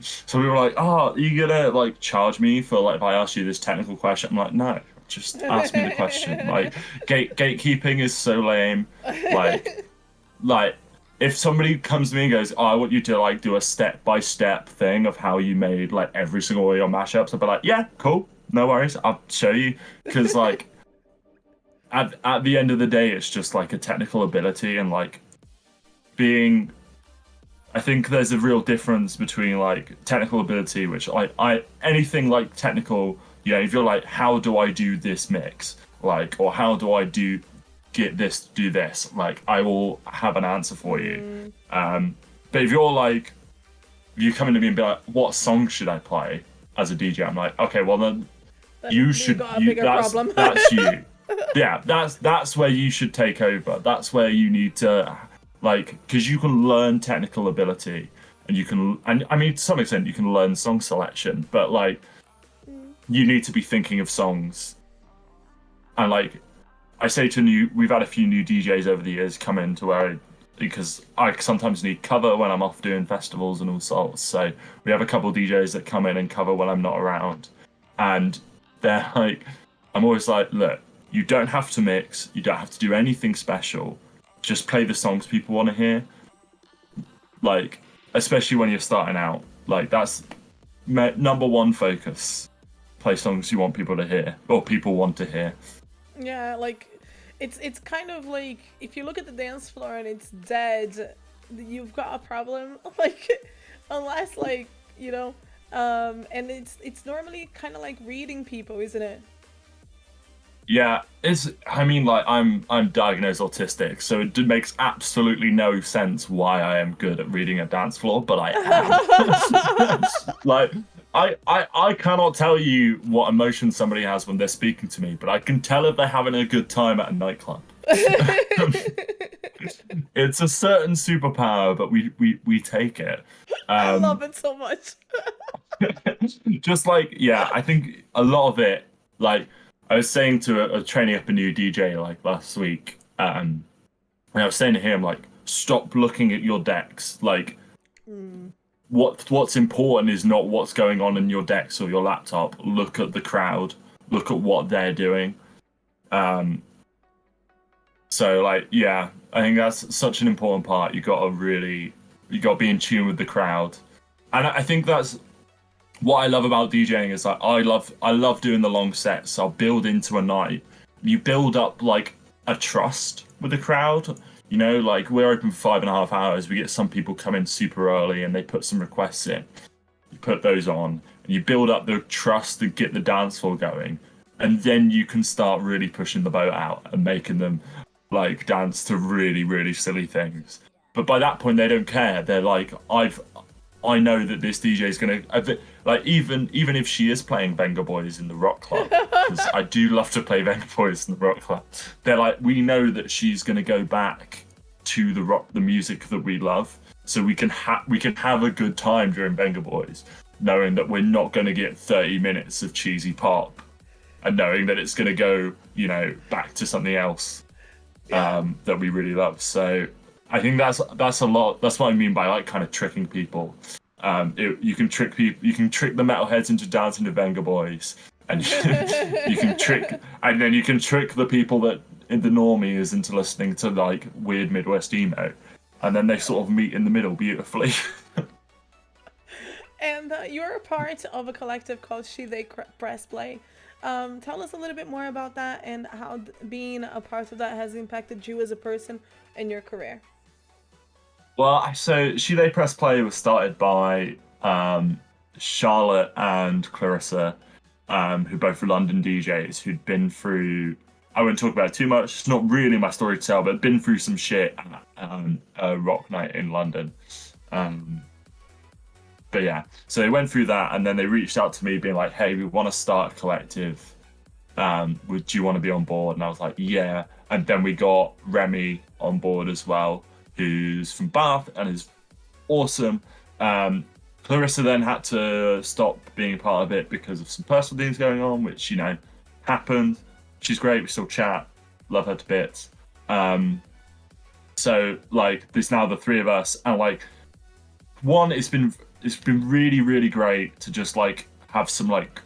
So we were like, oh, are you gonna like charge me for like if I ask you this technical question? I'm like, no, just ask me the question. Like, gatekeeping is so lame. Like if somebody comes to me and goes, oh, I want you to like do a step-by-step thing of how you made like every single one of your mashups, I'll be like, yeah, cool, no worries, I'll show you. Because like at the end of the day, it's just like a technical ability, and like being, I think there's a real difference between like technical ability, which I anything like technical, if you're like, how do I do this mix, like, or how do I do this, like, I will have an answer for you. But if you're like, you come into me and be like, what song should I play as a DJ? I'm like, okay, well then you should. Got a bigger problem. That's you. Yeah, that's where you should take over. That's where you need to, like, because you can learn technical ability, and I mean, to some extent you can learn song selection, but like, you need to be thinking of songs. And like, I say we've had a few new DJs over the years come in to because I sometimes need cover when I'm off doing festivals and all sorts. So we have a couple of DJs that come in and cover when I'm not around. And they're like, I'm always like, look, you don't have to mix. You don't have to do anything special. Just play the songs people want to hear. Like, especially when you're starting out. Like, that's number one focus. Play songs you want people to hear, or people want to hear. Yeah, like, it's kind of like, if you look at the dance floor and it's dead, you've got a problem. Like, unless, like, and it's normally kind of like reading people, isn't it? Yeah, I mean, like, I'm diagnosed autistic, so it makes absolutely no sense why I am good at reading a dance floor, but I am. Like, I cannot tell you what emotion somebody has when they're speaking to me, but I can tell if they're having a good time at a nightclub. It's a certain superpower, but we take it. I love it so much. Just like, yeah, I think a lot of it, like, I was saying to a training up a new DJ like last week, and I was saying to him, like, stop looking at your decks. Like, what's important is not what's going on in your decks or your laptop. Look at the crowd. Look at what they're doing. So, like, yeah, I think that's such an important part. You got to be in tune with the crowd, and I think that's what I love about DJing is like I love doing the long sets. I'll build into a night. You build up like a trust with the crowd. Like, we're open for 5.5 hours. We get some people come in super early and they put some requests in. You put those on and you build up the trust and get the dance floor going. And then you can start really pushing the boat out and making them like dance to really, really silly things. But by that point, they don't care. They're like, I know that this DJ is gonna, like, even if she is playing Venga Boys in the rock club, because I do love to play Venga Boys in the rock club. They're like, we know that she's gonna go back to the music that we love, so we can have a good time during Venga Boys. knowing that we're not going to get 30 minutes of cheesy pop, and knowing that it's going to go, you know, back to something else that we really love. So I think that's a lot. That's what I mean by like kind of tricking people. You can trick people. You can trick the metalheads into dancing to Venga Boys, and you can trick, and then you can trick the people that in the normies into listening to like weird Midwest emo, and then they sort of meet in the middle beautifully. And you're a part of a collective called She They Press Play. Tell us a little bit more about that and how being a part of that has impacted you as a person in your career. Well, so She They Press Play was started by Charlotte and Clarissa, who both were London DJs who'd been through. I won't talk about it too much. It's not really my story to tell, but been through some shit at a rock night in London. But yeah, so they went through that, and then they reached out to me being like, hey, we want to start a collective. Do you want to be on board? And I was like, yeah. And then we got Remy on board as well, who's from Bath and is awesome. Clarissa then had to stop being a part of it because of some personal things going on, which, you know, happened. She's great. We still chat. Love her to bits. So like, there's now the three of us, and like, one, it's been really, really great to just like have some like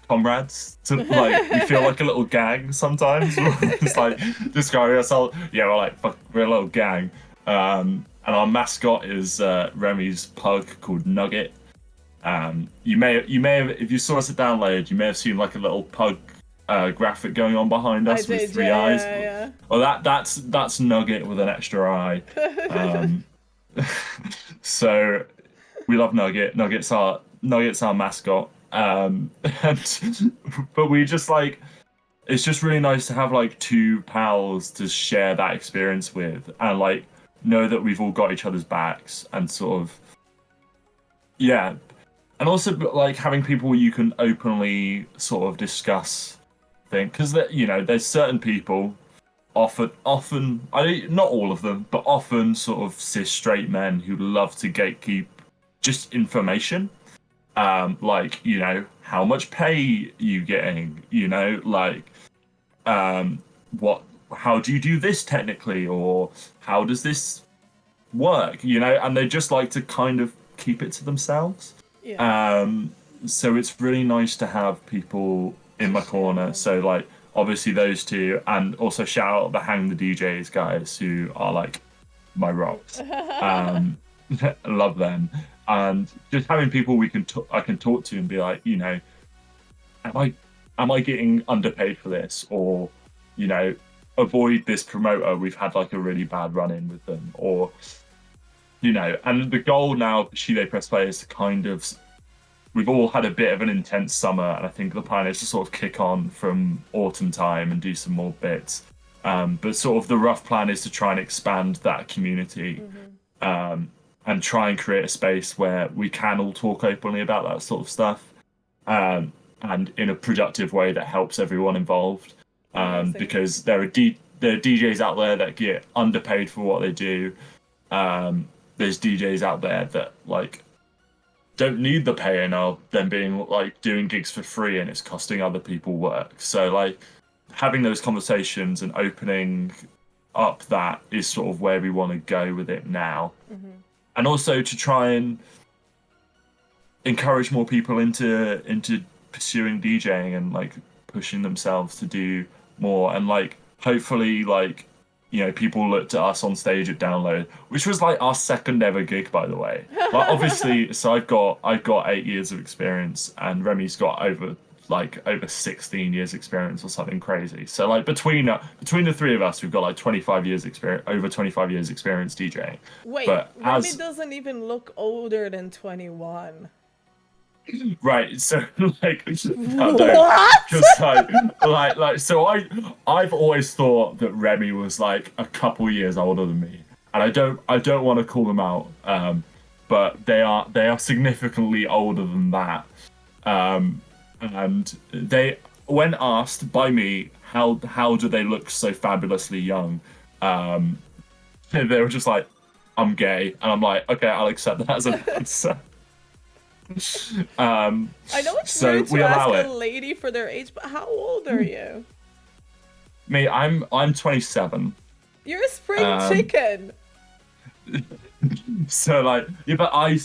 comrades to like, we feel like a little gang sometimes. It's like describing ourselves. Yeah, we're like, fuck, we're a little gang. And our mascot is Remy's pug called Nugget. You may have, if you saw us at Download, you may have seen like a little pug graphic going on behind us with three eyes. Yeah. Well, that's Nugget with an extra eye. So we love Nugget. Nugget's our mascot. But we just like, it's just really nice to have like two pals to share that experience with, and like know that we've all got each other's backs, and sort of, yeah. And also like having people you can openly sort of discuss things, because you know, there's certain people, often not all of them, but often sort of cis straight men who love to gatekeep just information. Like, you know, how much pay you getting, you know, like how do you do this technically, or how does this work, you know, and they just like to kind of keep it to themselves. So it's really nice to have people in my corner. So like, obviously those two, and also shout out the Hang the DJs guys, who are like my rocks. Love them. And just having people I can talk to and be like, you know, am I getting underpaid for this, or, you know, avoid this promoter, we've had like a really bad run in with them, or, you know. And the goal now for She They Press Play is to kind of, we've all had a bit of an intense summer, and I think the plan is to sort of kick on from autumn time and do some more bits. But sort of the rough plan is to try and expand that community, and try and create a space where we can all talk openly about that sort of stuff, and in a productive way that helps everyone involved. Because there are DJs out there that get underpaid for what they do. There's DJs out there that like don't need the pay and are then being like doing gigs for free, and it's costing other people work. So like, having those conversations and opening up that is sort of where we want to go with it now. And also to try and encourage more people into pursuing DJing and like pushing themselves to do more. And like, hopefully, like, you know, people looked at us on stage at Download, which was like our second ever gig, by the way. Like, obviously, so I've got 8 years of experience, and Remy's got over 16 years experience or something crazy. So like, between the three of us, we've got like 25 years experience, over 25 years experience DJing. Wait, but Remy doesn't even look older than 21. Right, so like, What? just like, so I've always thought that Remy was like a couple years older than me, and I don't want to call them out, but they are significantly older than that, and they, when asked by me how do they look so fabulously young, they were just like, I'm gay, and I'm like, okay, I'll accept that as an answer. I know it's So rude to we ask allow a it. lady for their age, but how old are you? Me, I'm 27. You're a spring Um, chicken. so like, yeah, but I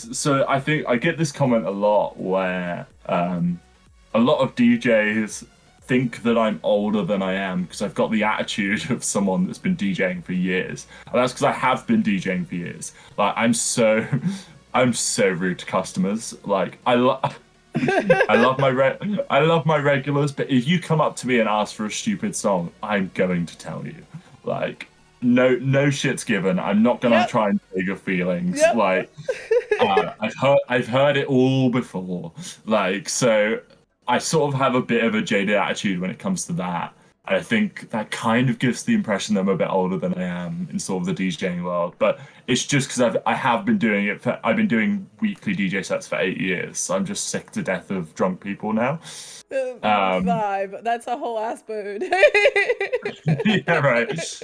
think I get this comment a lot where a lot of DJs think that I'm older than I am because I've got the attitude of someone that's been DJing for years. And that's because I have been DJing for years. Like I'm so rude to customers. Like I love my regulars, but if you come up to me and ask for a stupid song, I'm going to tell you. Like no shit's given. I'm not gonna Yep. try and take your feelings. Yep. Like I've heard it all before. Like so I sort of have a bit of a jaded attitude when it comes to that. And I think that kind of gives the impression that I'm a bit older than I am in sort of the DJing world. But it's just because I have been doing it for I've been doing weekly DJ sets for 8 years. So I'm just sick to death of drunk people now. Um, Vibe. That's a whole ass mood. yeah, right.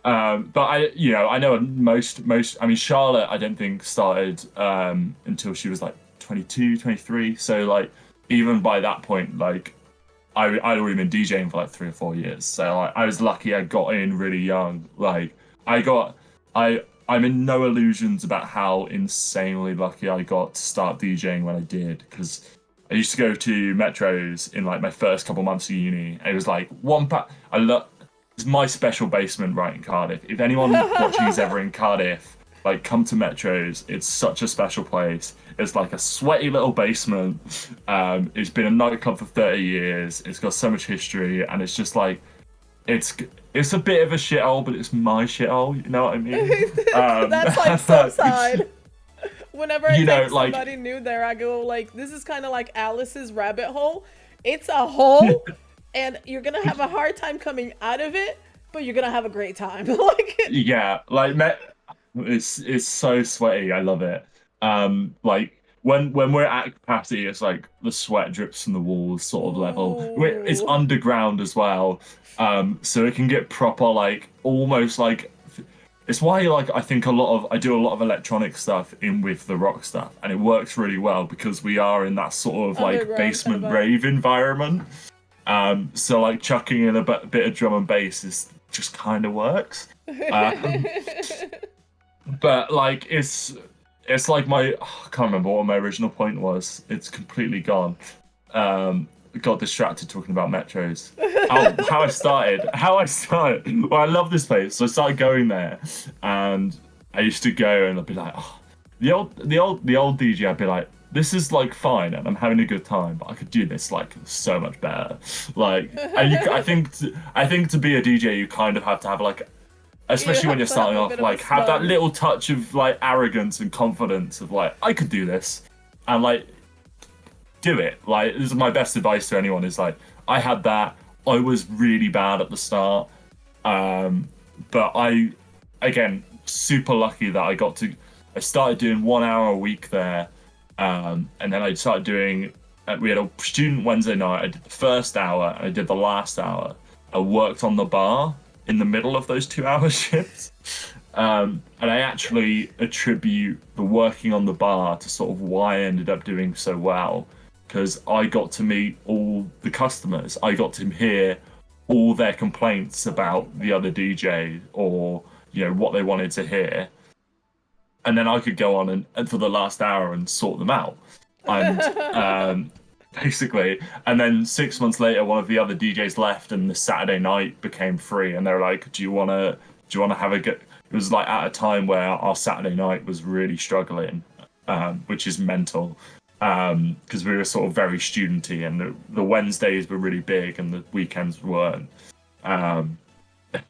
But I know most. I mean, Charlotte, I don't think started until she was like 22, 23. So like, even by that point, like, I'd already been DJing for like 3 or 4 years. So like, I was lucky I got in really young. Like, I got, I'm in no illusions about how insanely lucky I got to start DJing when I did, because I used to go to metros in like my first couple months of uni. And it was like one pack. I love. It's my special basement right in Cardiff. If anyone watching is ever in Cardiff, like come to Metros. It's such a special place. It's like a sweaty little basement. It's been a nightclub for 30 years. It's got so much history, and it's just like it's it's a bit of a shithole, but it's my shithole. You know what I mean? That's like some side. Whenever I you know, take like somebody new there, I go like, "This is kind of like Alice's rabbit hole. It's a hole, and you're gonna have a hard time coming out of it, but you're gonna have a great time." Like, yeah, like it's so sweaty. I love it. Like when we're at capacity, it's like the sweat drips from the walls sort of level. It's ooh, underground as well, so it can get proper like almost like. It's why like I do a lot of electronic stuff in with the rock stuff, and it works really well because we are in that sort of like underground kind of basement vibe. rave environment. So like chucking in a bit of drum and bass is just kind of works. Um, but like it's like I can't remember what my original point was. It's completely gone. Got distracted talking about metros. Oh, how I started. Well, I love this place, so I started going there, and I used to go and I'd be like, oh, the old DJ. I'd be like, this is like fine, and I'm having a good time, but I could do this like so much better. Like, I think to be a DJ, you kind of have to have like, You especially when have you're to have starting a off, bit of a like have that sponge. little touch of like arrogance and confidence of like I could do this, and like do it. Like this is my best advice to anyone is like I had that. I was really bad at the start, um, but again super lucky that I started doing 1 hour a week there, and then I started doing. We had a student Wednesday night. I did the first hour and I did the last hour. I worked on the bar in the middle of those 2 hour shifts. And I actually attribute the working on the bar to sort of why I ended up doing so well. Because I got to meet all the customers. I got to hear all their complaints about the other DJ or, what they wanted to hear. And then I could go on and for the last hour and sort them out. And basically, and then 6 months later, one of the other DJs left, and the Saturday night became free. And they're like, "Do you wanna have a go?" It was like at a time where our Saturday night was really struggling, which is mental, because we were sort of very studenty, and the Wednesdays were really big, and the weekends weren't. Um,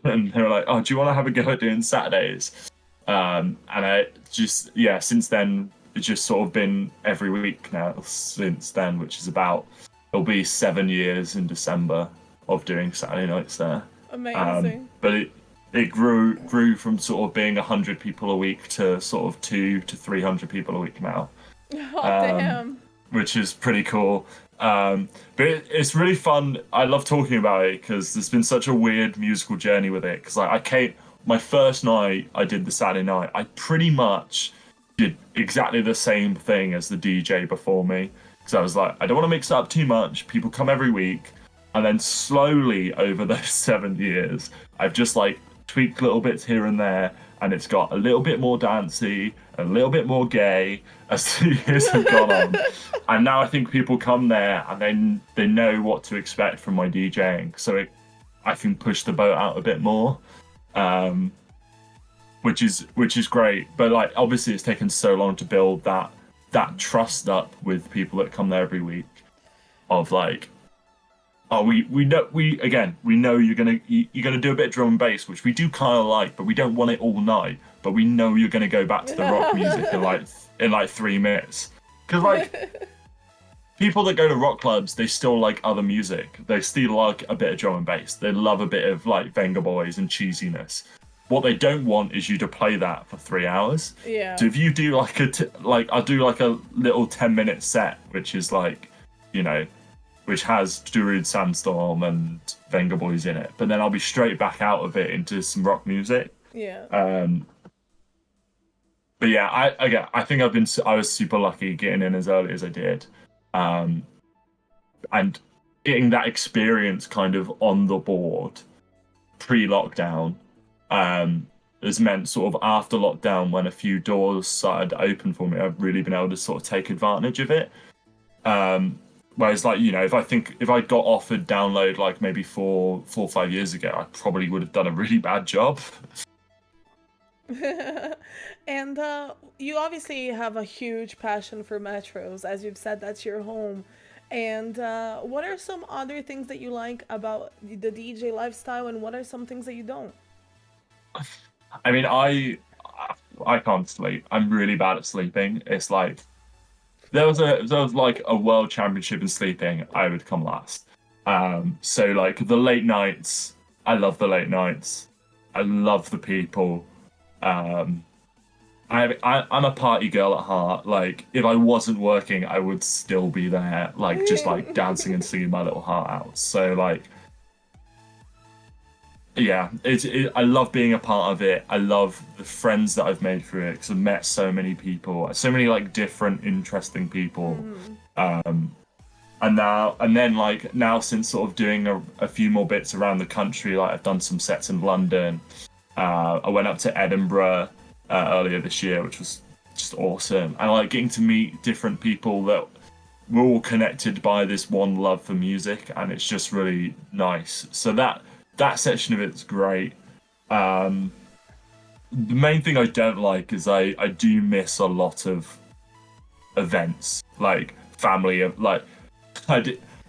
and they were like, "Oh, do you want to have a go at doing Saturdays?" And I just, yeah, since then, it's just sort of been every week now since then, which is it'll be 7 years in December of doing Saturday nights there. Amazing. But it grew from sort of being 100 people a week to sort of 200 to 300 people a week now, Oh, damn. which is pretty cool. But it's really fun. I love talking about it because there's been such a weird musical journey with it. Because I came my first night I did the Saturday night. I pretty much did exactly the same thing as the DJ before me. Because I was like, I don't want to mix it up too much. People come every week. And then slowly over those 7 years, I've just like tweaked little bits here and there. And it's got a little bit more dancey, a little bit more gay as the years have gone on. And now I think people come there and they know what to expect from my DJing. So I can push the boat out a bit more. Which is great, but like obviously it's taken so long to build that trust up with people that come there every week. Of like, oh, we know you're gonna do a bit of drum and bass, which we do kind of like, but we don't want it all night. But we know you're gonna go back to the rock music in like 3 minutes, because like people that go to rock clubs, they still like other music. They still like a bit of drum and bass. They love a bit of like Venga Boys and cheesiness. What they don't want is you to play that for 3 hours. Yeah. So if you do I'll do like a little 10-minute set, which is like, which has Darude Sandstorm and Venga Boys in it, but then I'll be straight back out of it into some rock music. Yeah. But yeah, I think I was super lucky getting in as early as I did, and getting that experience kind of on the board pre-lockdown. Has meant sort of after lockdown, when a few doors started to open for me, I've really been able to sort of take advantage of it. Whereas like, if I got offered download like maybe 4 or 5 years ago, I probably would have done a really bad job. And you obviously have a huge passion for metros, as you've said, that's your home. And what are some other things that you like about the DJ lifestyle, and what are some things that you don't? I mean, I can't sleep. I'm really bad at sleeping. It's like there was like a world championship in sleeping, I would come last. So like the late nights, I love the late nights. I love the people. I'm a party girl at heart. Like if I wasn't working, I would still be there, like just like dancing and singing my little heart out. So like, yeah, I love being a part of it. I love the friends that I've made through it, because I've met so many people, so many like different, interesting people. And now since sort of doing a few more bits around the country, like I've done some sets in London. I went up to Edinburgh earlier this year, which was just awesome. And like getting to meet different people that we're all connected by this one love for music, and it's just really nice. So that section of it's great. The main thing I don't like is I do miss a lot of events, like family. Like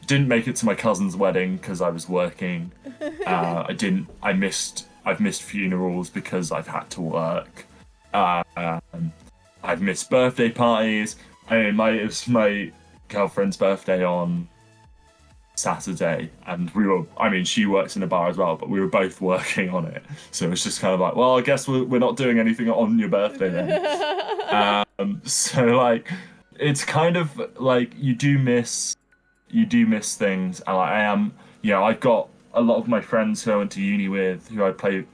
didn't make it to my cousin's wedding because I was working. I've missed funerals because I've had to work. I've missed birthday parties. I mean, it was my girlfriend's birthday on Saturday, and she works in a bar as well, but we were both working on it, so it's just kind of like, well, I guess we're not doing anything on your birthday then. So like it's kind of like you do miss things, and I've got a lot of my friends who I went to uni with, who I play,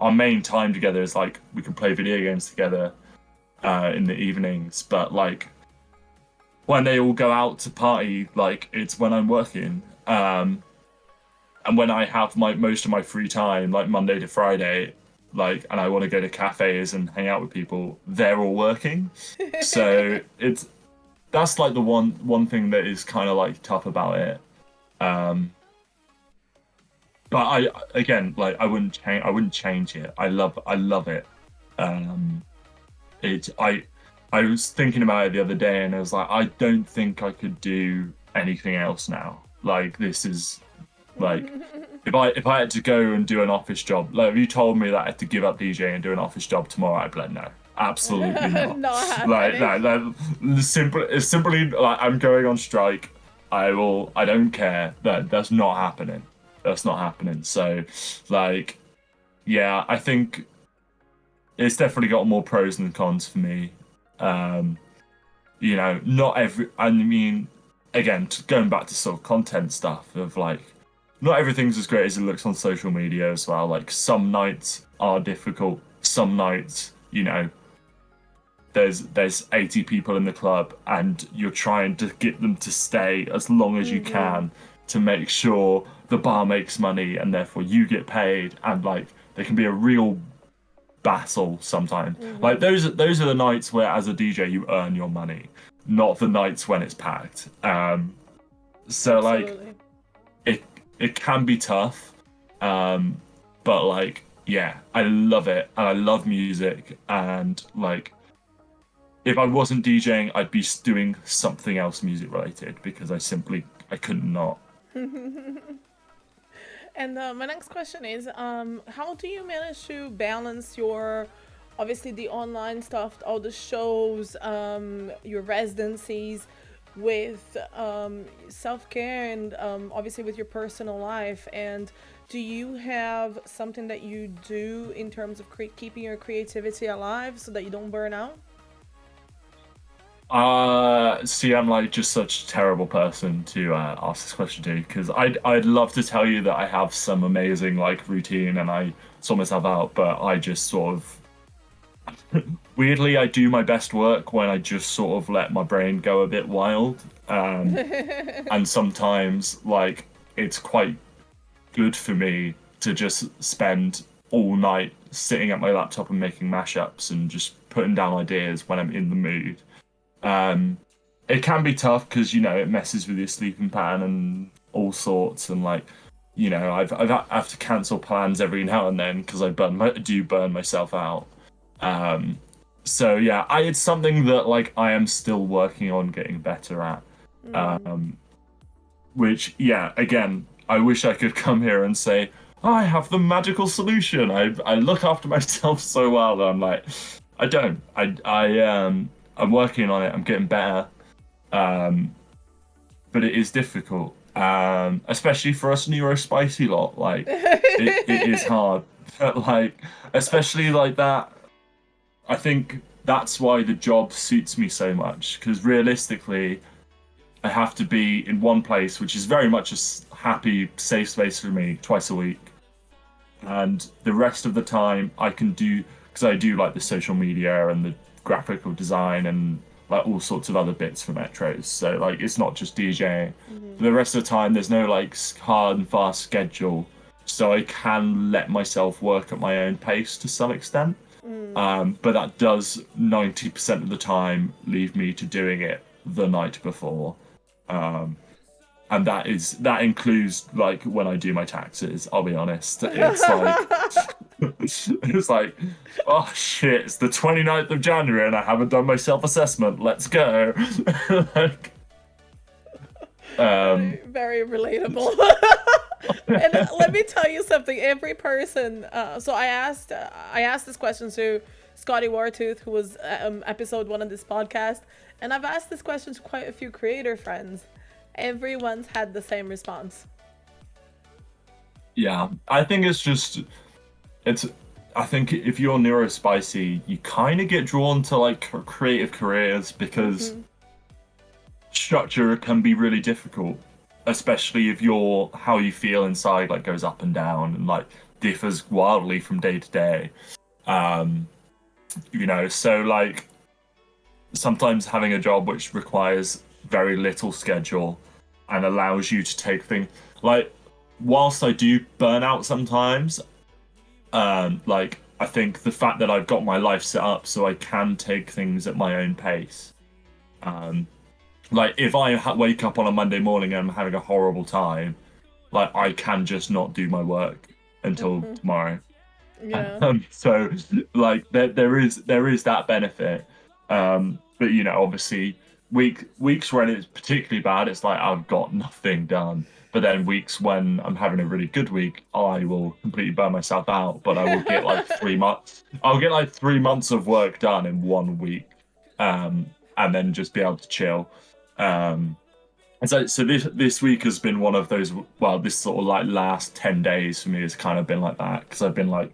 our main time together is like we can play video games together in the evenings, but like when they all go out to party, like it's when I'm working. And when I have most of my free time, like Monday to Friday, like, and I want to go to cafes and hang out with people, they're all working. So that's like the one thing that is kind of like tough about it. But I wouldn't change it. I love it. I was thinking about it the other day, and I was like, I don't think I could do anything else now. Like this is like if I had to go and do an office job, like if you told me that I had to give up DJing and do an office job tomorrow, I'd be like, no, absolutely not. Not Like happening. it's simply like I'm going on strike. I don't care. That's not happening. That's not happening. So like, yeah, I think it's definitely got more pros than cons for me. Not every. I mean, again, going back to sort of content stuff of like, not everything's as great as it looks on social media as well. Like some nights are difficult. Some nights, there's 80 people in the club, and you're trying to get them to stay as long as you can to make sure the bar makes money and therefore you get paid, and like there can be a real battle sometimes. Like those are the nights where as a DJ you earn your money, not the nights when it's packed. So like Absolutely. it can be tough, but like yeah, I love it and I love music, and like if I wasn't DJing, I'd be doing something else music related because I couldn't not. And my next question is, how do you manage to balance your, obviously the online stuff, all the shows, your residencies, with self-care and obviously with your personal life? And do you have something that you do in terms of keeping your creativity alive so that you don't burn out? See, I'm like just such a terrible person to ask this question to, because I'd love to tell you that I have some amazing like routine and I sort myself out, but I just sort of weirdly I do my best work when I just sort of let my brain go a bit wild. And sometimes like it's quite good for me to just spend all night sitting at my laptop and making mashups and just putting down ideas when I'm in the mood. Um, it can be tough because it messes with your sleeping pattern and all sorts, and like I have to cancel plans every now and then because do burn myself out. Um, so yeah, it's something that like I am still working on getting better at. Um, which yeah, again, I wish I could come here and say I have the magical solution. I look after myself so well that I'm like I don't. I'm working on it. I'm getting better, but it is difficult, especially for us neurospicy lot. Like, it is hard, but like, especially like that. I think that's why the job suits me so much, because realistically, I have to be in one place, which is very much a happy, safe space for me twice a week, and the rest of the time I can do, because I do like the social media and the graphical design and like all sorts of other bits for metros. So like it's not just DJing. The rest of the time there's no like hard and fast schedule, so I can let myself work at my own pace to some extent. But that does 90% of the time leave me to doing it the night before. And that includes like when I do my taxes. I'll be honest, it's like it's like, oh shit, it's the 29th of January and I haven't done my self-assessment. Let's go. Like, Very, very relatable. And let me tell you something. Every person. So I asked this question to Scotty Wartooth, who was episode 1 of this podcast, and I've asked this question to quite a few creator friends. Everyone's had the same response. yeah, I think it's. I think if you're neurospicy, you kind of get drawn to like creative careers because structure can be really difficult, especially if how you feel inside like goes up and down and like differs wildly from day to day. Um, so like sometimes having a job which requires very little schedule and allows you to take things like, whilst I do burn out sometimes, like I think the fact that I've got my life set up so I can take things at my own pace. Like if I wake up on a Monday morning and I'm having a horrible time, like I can just not do my work until tomorrow. Yeah. So like there is that benefit. But obviously weeks when it's particularly bad, it's like I've got nothing done. But then weeks when I'm having a really good week, I will completely burn myself out. But I will get like 3 months. I'll get like 3 months of work done in 1 week, and then just be able to chill. And so this week has been one of those. Well, this sort of like last 10 days for me has kind of been like that, because I've been like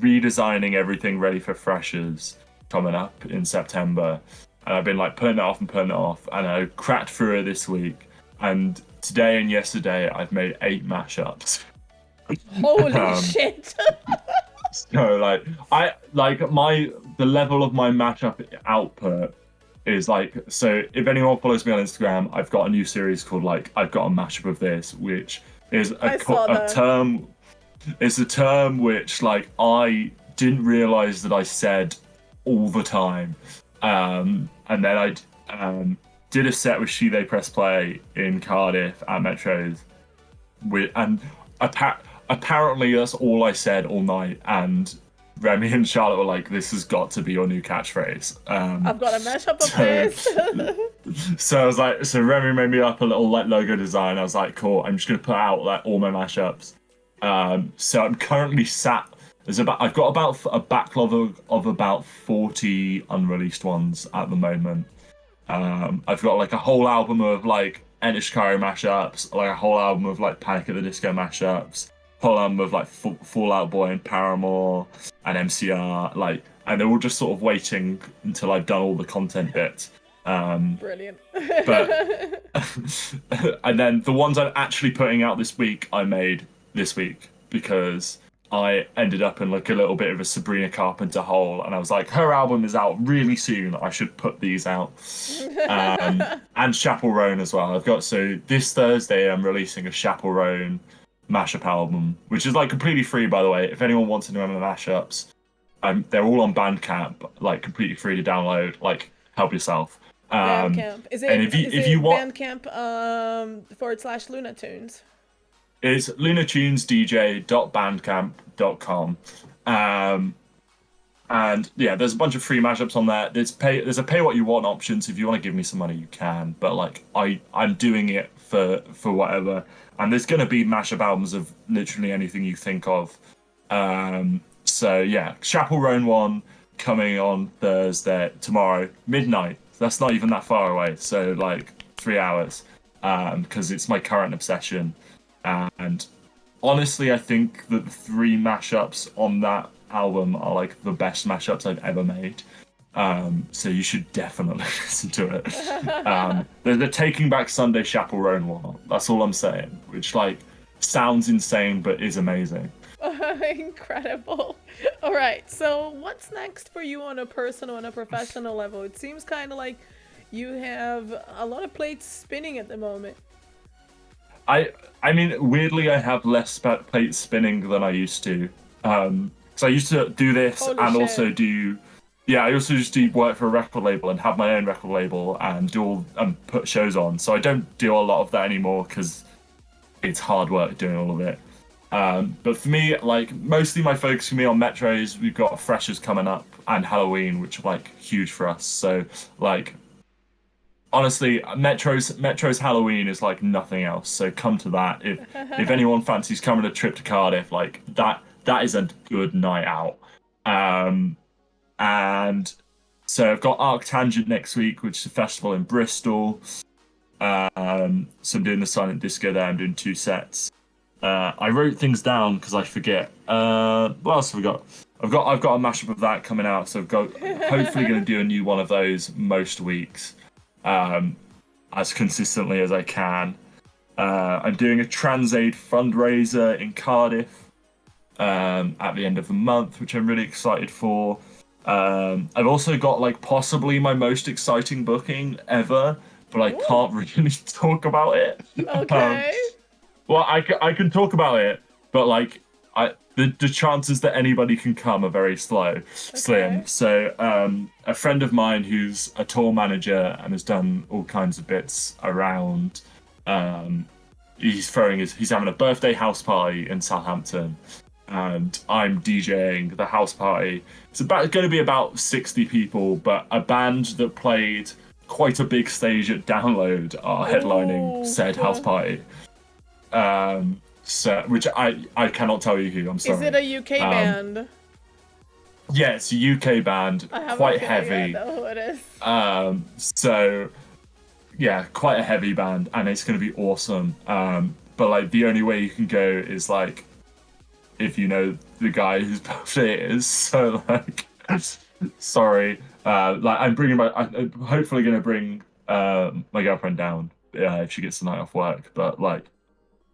redesigning everything ready for freshers coming up in September, and I've been like putting it off, and I cracked through it this week, and today and yesterday I've made 8 mashups. Holy shit. So like the level of my mashup output is like, so if anyone follows me on Instagram, I've got a new series called like I've got a mashup of this, which is I saw a that. term. It's a term which like I didn't realize that I said all the time. And then did a set with She They Press Play in Cardiff at Metro's and apparently that's all I said all night. And Remy and Charlotte were like, "This has got to be your new catchphrase." I've got a mashup of So, this. so I was like, so Remy made me up a little like logo design. I was like, "Cool, I'm just gonna put out like all my mashups." So I'm currently sat. I've got about a backlog of about 40 unreleased ones at the moment. I've got like a whole album of like Enter Shikari mashups, like a whole album of like Panic at the Disco mashups, whole album of like Fall Out Boy and Paramore and MCR, like, and they're all just sort of waiting until I've done all the content bits. Brilliant. But and then the ones I'm actually putting out this week, I made this week because I ended up in like a little bit of a Sabrina Carpenter hole, and I was like, her album is out really soon. I should put these out. And Chapel Roan as well. I've got so this Thursday I'm releasing a Chapel Roan mashup album, which is like completely free, by the way. If anyone wants to know my mashups, they're all on Bandcamp, like completely free to download. Like, help yourself. Bandcamp. Is And it if you want, Bandcamp / Lunatunes? it's lunatunesdj.bandcamp.com. And yeah, there's a bunch of free mashups on there. There's a pay what you want options. If you want to give me some money, you can. But like I'm doing it for whatever. And there's gonna be mashup albums of literally anything you think of. So yeah, Chapel Roan one coming on Thursday tomorrow midnight. That's not even that far away. So like 3 hours. Because it's my current obsession. And honestly, I think that the three mashups on that album are like the best mashups I've ever made. So you should definitely listen to it. The Taking Back Sunday Chapel Roan one. That's all I'm saying. Which like sounds insane but is amazing. Incredible. All right. So what's next for you on a personal and a professional level? It seems kind of like you have a lot of plates spinning at the moment. I mean, weirdly, I have less plates spinning than I used to. Because I used to do this Holy and shit. also do, yeah, I also just do work for a record label and have my own record label and do all and put shows on. So I don't do a lot of that anymore because it's hard work doing all of it. But for me, like mostly my focus for me on Metros, we've got Freshers coming up and Halloween, which are like huge for us. So like honestly, Metro's Halloween is like nothing else. So come to that. If anyone fancies coming a trip to Cardiff, like that is a good night out. And so I've got Arctangent next week, which is a festival in Bristol. So I'm doing the silent disco there. I'm doing 2 sets. I wrote things down because I forget. What else have we got? I've got a mashup of that coming out. So I've got hopefully going to do a new one of those most weeks. As consistently as I can. I'm doing a TransAid fundraiser in Cardiff at the end of the month, which I'm really excited for. I've also got like possibly my most exciting booking ever, but I can't really talk about it. Okay. Well, I can talk about it, but like the chances that anybody can come are very slim. So a friend of mine who's a tour manager and has done all kinds of bits around, he's having a birthday house party in Southampton, and I'm DJing the house party. It's going to be about 60 people, but a band that played quite a big stage at Download are headlining said house party. So, which I cannot tell you who. I'm sorry. Is it a UK band? Yeah, it's a UK band, quite heavy. I know who it is. So yeah, quite a heavy band, and it's going to be awesome. But like the only way you can go is like if you know the guy whose birthday it is. So like, sorry. Like I'm hopefully going to bring my girlfriend down if she gets the night off work. But like,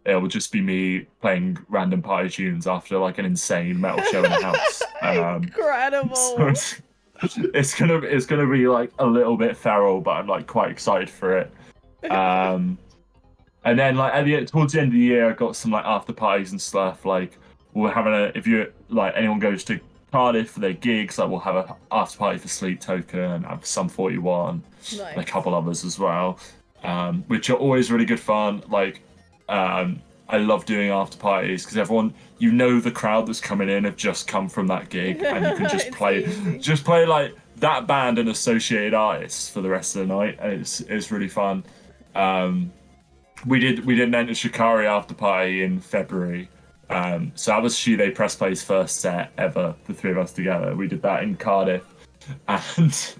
it will just be me playing random party tunes after like an insane metal show in a house. So Incredible. it's gonna be like a little bit feral, but I'm like quite excited for it. Um, and then like towards the end of the year, I got some like after parties and stuff. Like we're having a if you like anyone goes to Cardiff for their gigs, like we'll have a after party for Sleep Token and have some 41 and a Nice. couple others as well, which are always really good fun. Like I love doing after parties because everyone, the crowd that's coming in have just come from that gig, and you can It's easy. just play like that band and associated artists for the rest of the night, and it's really fun. Um, we did an Enter Shikari after party in February. So that was She They Press Play's first set ever, the three of us together. We did that in Cardiff, and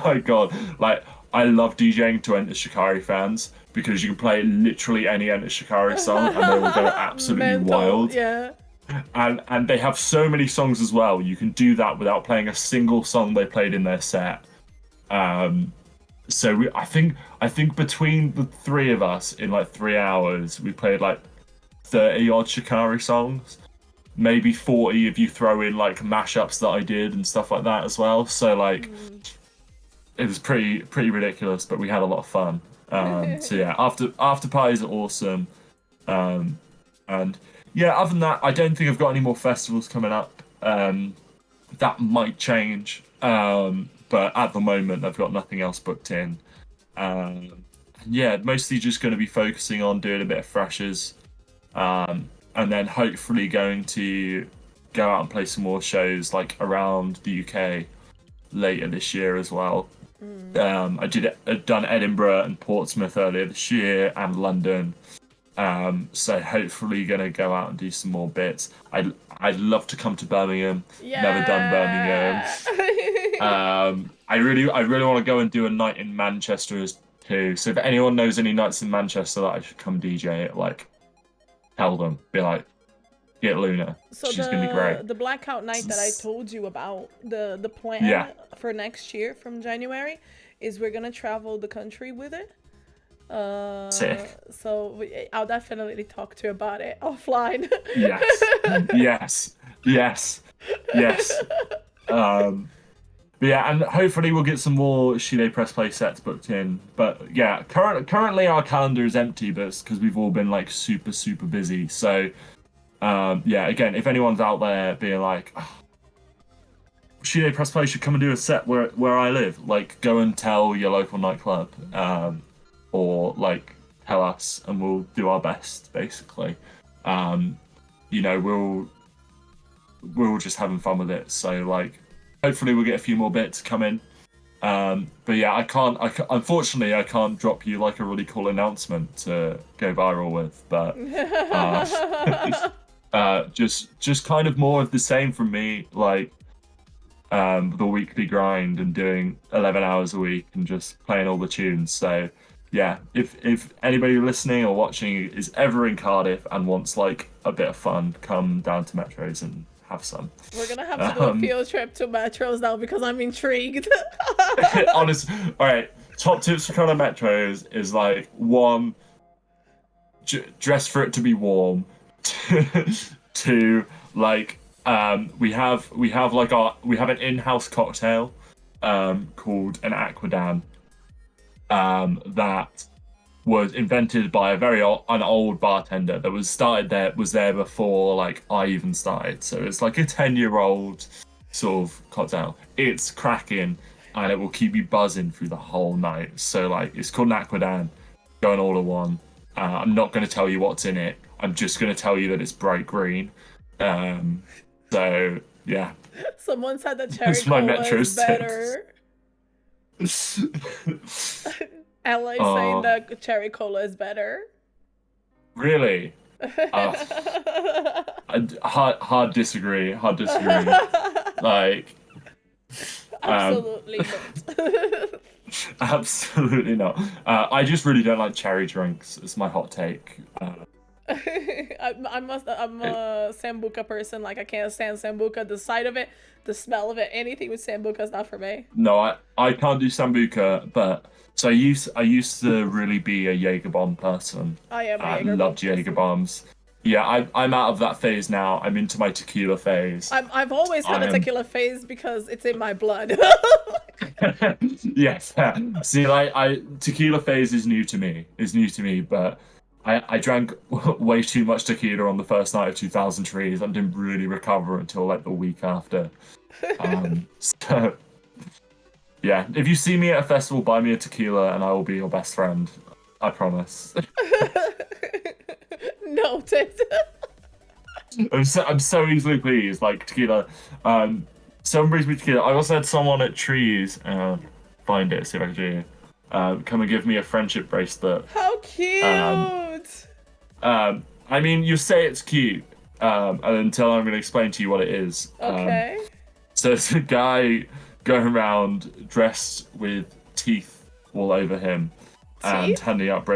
my God, like I love DJing to Enter Shikari fans because you can play literally any Enter Shikari song and they will go absolutely Mental, wild. yeah. And they have so many songs as well. You can do that without playing a single song they played in their set. So I think between the three of us in like 3 hours, we played like 30 odd Shikari songs, maybe 40 if you throw in like mashups that I did and stuff like that as well. So like it was pretty ridiculous, but we had a lot of fun. So yeah, after parties are awesome. And yeah, other than that, I don't think I've got any more festivals coming up. That might change. But at the moment, I've got nothing else booked in. Yeah, mostly just going to be focusing on doing a bit of freshers, and then hopefully going to go out and play some more shows like around the UK later this year as well. I'd done Edinburgh and Portsmouth earlier this year and London. So hopefully gonna go out and do some more bits. I'd love to come to Birmingham. Never done Birmingham. Yeah. I really want to go and do a night in Manchester too. So if anyone knows any nights in Manchester that I should come DJ it, like tell them. Be like, get Luna. So She's gonna be great. the blackout night that I told you about, the plan Yeah. for next year from January is we're gonna travel the country with it. Sick. So I'll definitely talk to you about it offline. Yes. Yes. Yes. Yes. But yeah, and hopefully we'll get some more She They Press Play sets booked in. But yeah, currently our calendar is empty, but it's because we've all been like super, super busy. So yeah, again, if anyone's out there being like, oh, She They Press Play should come and do a set where I live, like go and tell your local nightclub, or like tell us, and we'll do our best. Basically, we're all just having fun with it. So like, hopefully we'll get a few more bits come in. But yeah, unfortunately, I can't drop you like a really cool announcement to go viral with. But just kind of more of the same from me, like the weekly grind and doing 11 hours a week and just playing all the tunes. So yeah, if anybody listening or watching is ever in Cardiff and wants like a bit of fun, come down to Metros and have some. We're gonna have to do a field trip to Metros now because I'm intrigued. Honest, all right. Top tips for Cardiff Metros is like one, dress for it to be warm. Two, like we have an in-house cocktail called an Aquadan, that was invented by an old bartender that was there before like I even started. So it's like a 10-year-old sort of cocktail. It's cracking and it will keep you buzzing through the whole night. So like it's called an Aquadan, going all in one. I'm not going to tell you what's in it. I'm just going to tell you that it's bright green. So yeah. Someone said that cherry It's my cola Metro's is better. Ella is saying that cherry cola is better. Really? Hard disagree. Hard disagree. Like, Absolutely not. absolutely not. I just really don't like cherry drinks. It's my hot take. I'm a sambuca person. Like I can't stand sambuca. The sight of it, the smell of it, anything with sambuca is not for me. No, I can't do sambuca, but so I used to really be a Jaeger bomb person. I am a I Jaeger bomb loved Jaeger person. bombs. Yeah, I'm out of that phase now. I'm into my tequila phase. I've always had I a am. tequila phase because it's in my blood. Yes. See, like I tequila phase is new to me. Is new to me, but I drank way too much tequila on the first night of 2000 Trees and didn't really recover until like the week after. So yeah, if you see me at a festival, buy me a tequila and I will be your best friend. I promise. Noted. I'm so easily pleased. Like tequila. Someone brings me tequila. I also had someone at Trees. Find it. See if I can do. Come and give me a friendship bracelet. How cute. Um, I mean, you say it's cute. Until I'm going to explain to you what it is. Okay. So it's a guy going around dressed with teeth all over him and Teeth? handing out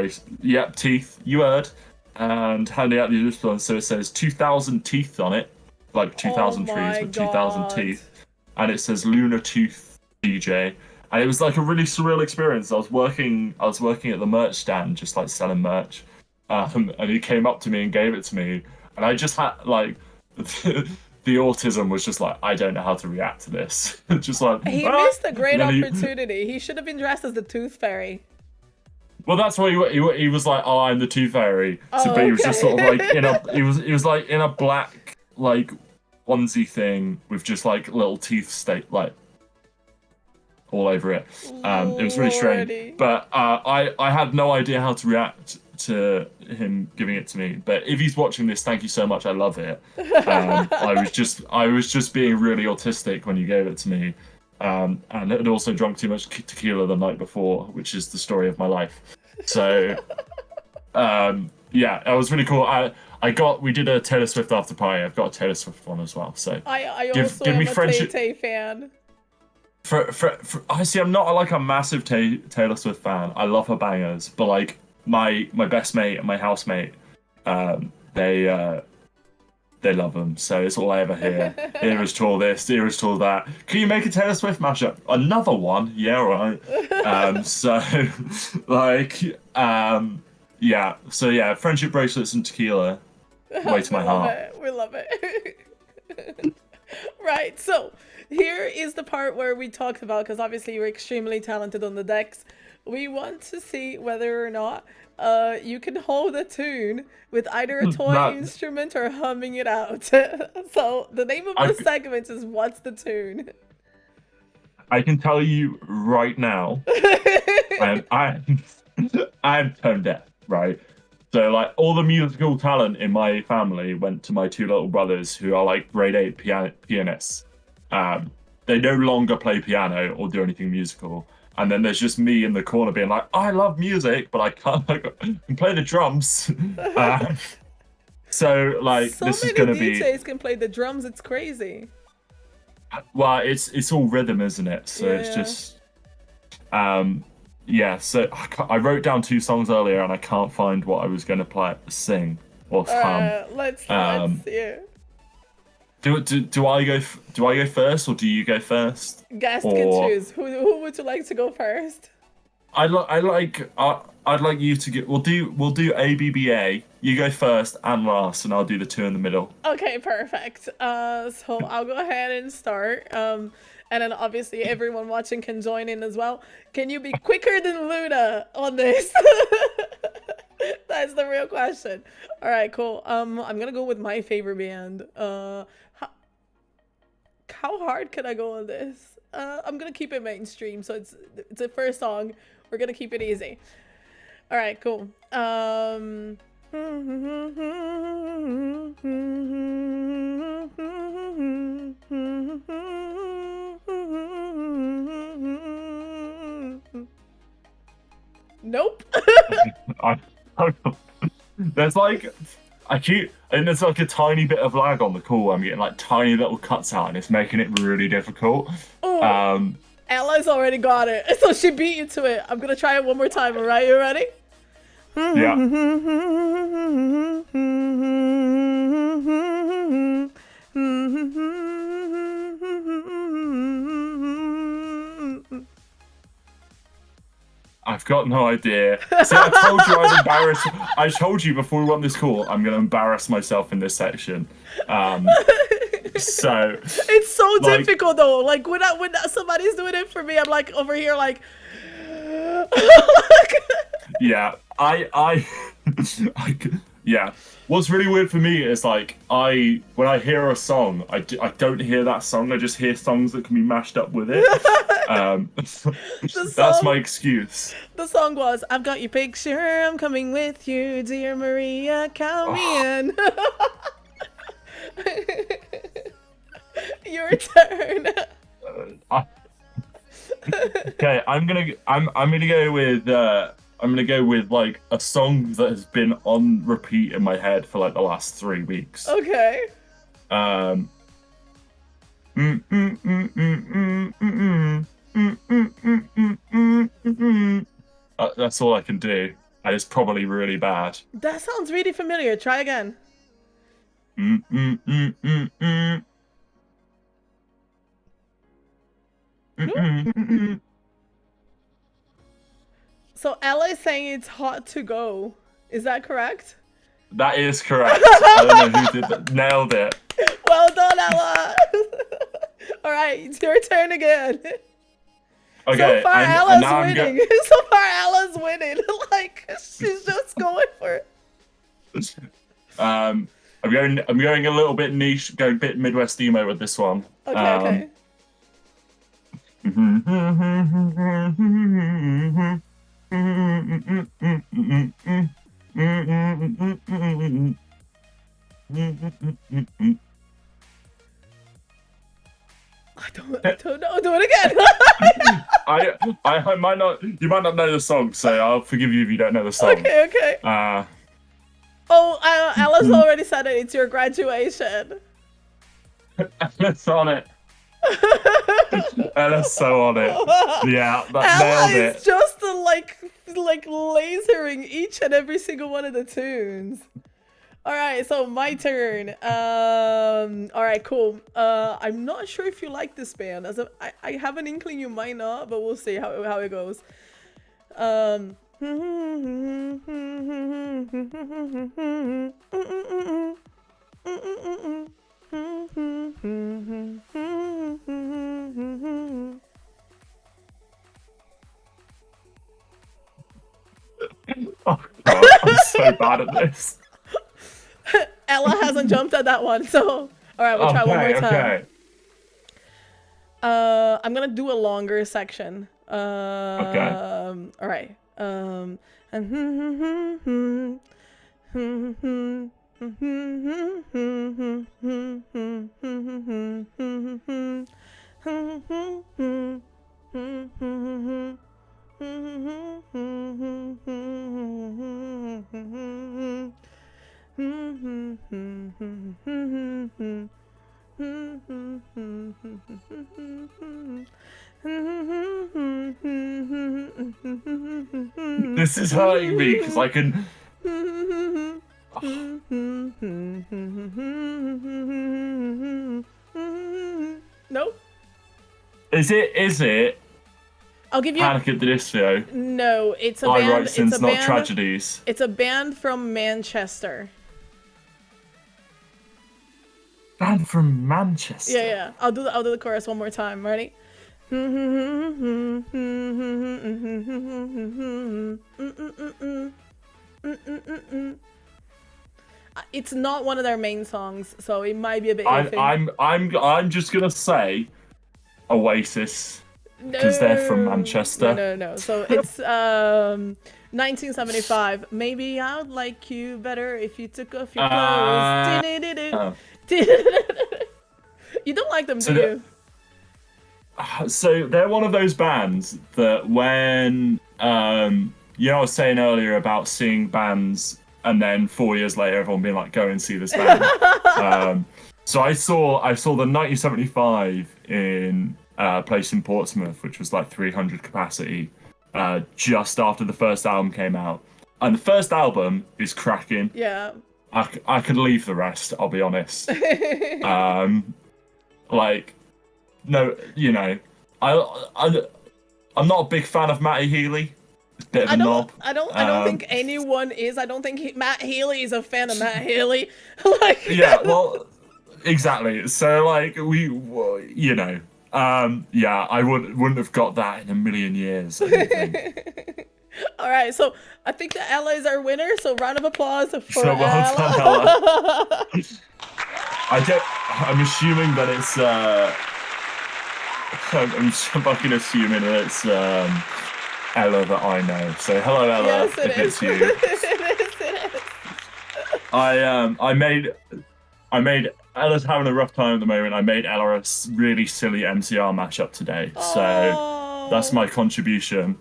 Yep, teeth. You heard. And handing out the other one. So it says 2,000 teeth on it, like 2,000 trees my with 2,000 God. teeth, and it says Lunar Tooth DJ. And it was like a really surreal experience. I was working at the merch stand, just like selling merch, and he came up to me and gave it to me, and I just had like. The autism was just like, I don't know how to react to this. Just like He "Ah!" missed a great And then opportunity. He should have been dressed as the Tooth Fairy. well, that's why he was like, oh, I'm the Tooth Fairy. So, Oh, but he was just sort of okay. like he was like in a black like onesie thing with just like little teeth like all over it. It was really strange. Lordy. But I had no idea how to react to him giving it to me. But if he's watching this, thank you so much. I love it. I was just being really autistic when you gave it to me. And had also drunk too much tequila the night before, which is the story of my life. So, yeah, it was really cool. We did a Taylor Swift after party. I've got a Taylor Swift one as well. So I give also am me a friendship. Tay fan. I see. I'm not like a massive Taylor Swift fan. I love her bangers, but like my best mate and my housemate, they love them. So it's all I ever hear. Here is to all this. Here is to all that. Can you make a Taylor Swift mashup? Another one? Yeah, right. So like, yeah. So yeah, friendship bracelets and tequila. Way to my heart. We love it. Right, so here is the part where we talked about, because obviously you're extremely talented on the decks. We want to see whether or not you can hold a tune with either a toy That- instrument or humming it out. So the name of I the c- segment is What's the Tune? I can tell you right now, I'm tone deaf, right? So like all the musical talent in my family went to my two little brothers who are like grade 8 pianists. They no longer play piano or do anything musical. And then there's just me in the corner being like, I love music, but I can't I can play the drums. So like So this is many gonna be DJs can play the drums, it's crazy. well, it's all rhythm, isn't it? So it's Yeah. just yeah. So I wrote down two songs earlier and I can't find what I was gonna sing or hum. Let's Um, hear. do I go first or do you go first? Guest can Or choose. Who would you like to go first? I'd like you to get. We'll do ABBA. You go first and last, and I'll do the two in the middle. Okay, perfect. So I'll go ahead and start. And then obviously everyone watching can join in as well. Can you be quicker than Luna on this? That's the real question. All right, cool. I'm gonna go with my favorite band. How hard can I go on this? I'm gonna keep it mainstream, so it's the first song. We're gonna keep it easy. All right, cool. Nope. I, there's like and there's like a tiny bit of lag on the call. I'm getting like tiny little cuts out, and it's making it really difficult. Oh, Ella's already got it, so she beat you to it. I'm gonna try it one more time. All right, you ready? Yeah. I've got no idea. See, I told you I'd embarrass. I told you before we went this call, I'm gonna embarrass myself in this section. So It's so like, difficult though. Like when somebody's doing it for me, I'm like over here like. yeah, yeah. What's really weird for me is like when I hear a song, I don't hear that song. I just hear songs that can be mashed up with it. That's my excuse. The song was, "I've got your picture, I'm coming with you, dear Maria, count me in." Your turn. Okay, I'm gonna go with like a song that has been on repeat in my head for like the last 3 weeks. Okay. That's all I can do, and it's probably really bad. That sounds really familiar. Try again. So Ella is saying it's hot to go. Is that correct? That is correct. I don't know who did that. Nailed it. Well done, Ella. All right, it's your turn again. Okay, so far, Ella's winning. So far, Ella's winning. Like she's just going for it. I'm going a little bit niche, going a bit Midwest emo with this one. Okay. I don't know. Do it again. I might not. You might not know the song, so I'll forgive you if you don't know the song. Okay. Ella's already said it. It's your graduation. Ella's on it. Ella's so on it. Yeah, that Ella nailed it. is just like lasering each and every single one of the tunes. All right, so my turn. All right, cool. I'm not sure if you like this band. I have an inkling you might not, but we'll see how it goes. Oh God, I'm so bad at this. Ella hasn't jumped at that one, so all right, we'll try one more time. Okay. I'm gonna do a longer section. Okay. All right. This is hurting me because I can. Nope. Is it? I'll give you Panic at the Disco. No, it's a I band. Write Sins, it's a Not band, Tragedies. It's a band from Manchester. Band from Manchester. Yeah. I'll do the chorus one more time. Ready? It's not one of their main songs, so it might be a bit iffy. I'm just gonna say Oasis because they're from Manchester. No. So it's 1975. Maybe I'd like you better if you took off your clothes. You don't like them, do you? So they're one of those bands that when I was saying earlier about seeing bands and then 4 years later everyone being like, go and see this band. So I saw the 1975 in a place in Portsmouth, which was like 300 capacity, just after the first album came out. And the first album is cracking. Yeah. I could leave the rest, I'll be honest. I'm not a big fan of Matty Healy. bit of a knob. I don't think anyone is. I don't think Matt Healy is a fan of Matt Healy. Like, Yeah, well, exactly. So like you know, yeah, I wouldn't have got that in a million years. I don't think. All right, so I think that Ella is our winner. So round of applause for So well done, Ella. Ella. I'm assuming that it's I'm fucking assuming that it's Ella that I know. So hello, Ella. Yes, it if is. it's you. It is. I made Ella's having a rough time at the moment. I made Ella a really silly MCR mashup today. So that's my contribution.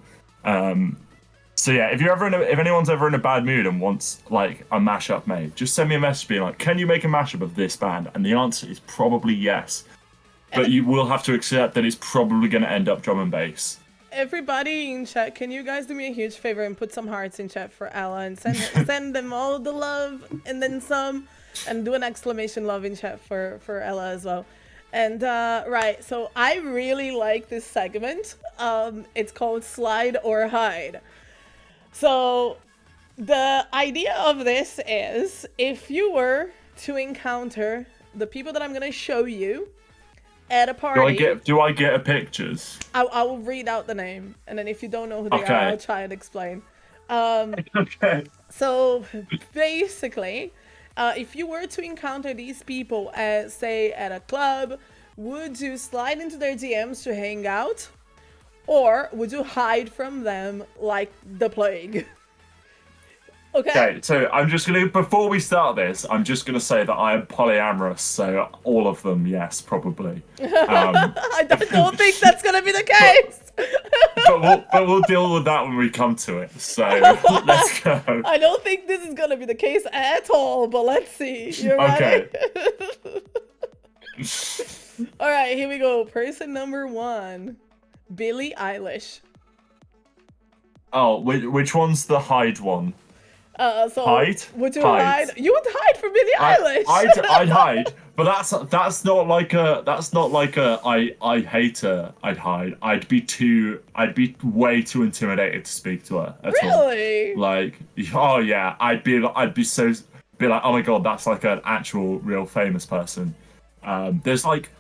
So yeah, if anyone's ever in a bad mood and wants like a mashup made, just send me a message being like, "Can you make a mashup of this band?" And the answer is probably yes. But you will have to accept that it's probably going to end up drum and bass. Everybody in chat, can you guys do me a huge favor and put some hearts in chat for Ella and send them all the love and then some, and do an exclamation love in chat for Ella as well. And right, so I really like this segment. It's called Slide or Hide. So the idea of this is, if you were to encounter the people that I'm gonna show you at a party. Do I get a pictures? I will read out the name, and then if you don't know who they are, I'll try and explain. Okay. So basically, if you were to encounter these people at, say, at a club, would you slide into their DMs to hang out? Or would you hide from them like the plague? Okay, so I'm just gonna, before we start this, I'm just gonna say that I am polyamorous, so all of them, yes, probably. I don't think that's gonna be the case. but we'll deal with that when we come to it. So let's go. I don't think this is gonna be the case at all, but let's see. You're ready? All right, here we go. Person number 1, Billie Eilish. Oh, which one's the hide one? So hide? Would you hide? You would hide from Billie Eilish. I'd hide, but that's not like a I hate her. I'd hide. I'd be way too intimidated to speak to her at all. Really? Like, oh yeah, I'd be like, oh my god, that's like an actual real famous person. There's like,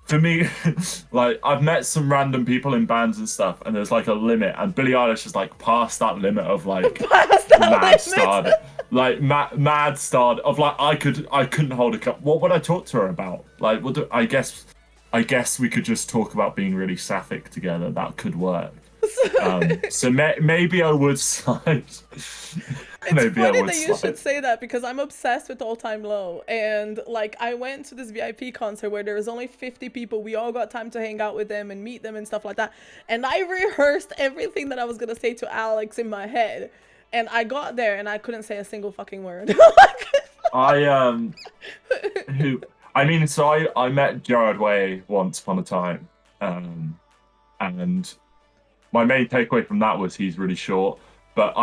for me, like, I've met some random people in bands and stuff, and there's like a limit, and Billie Eilish is like past that limit of like mad stardom, like mad stardom of like I couldn't hold a cup. What would I talk to her about? Like, I guess we could just talk about being really sapphic together. That could work. So maybe I would slide. It's funny that you should say that, because I'm obsessed with All Time Low, and like I went to this VIP concert where there was only 50 people. We all got time to hang out with them and meet them and stuff like that, and I rehearsed everything that I was gonna say to Alex in my head, and I got there and I couldn't say a single fucking word. I met Gerard Way once upon a time, and my main takeaway from that was he's really short. But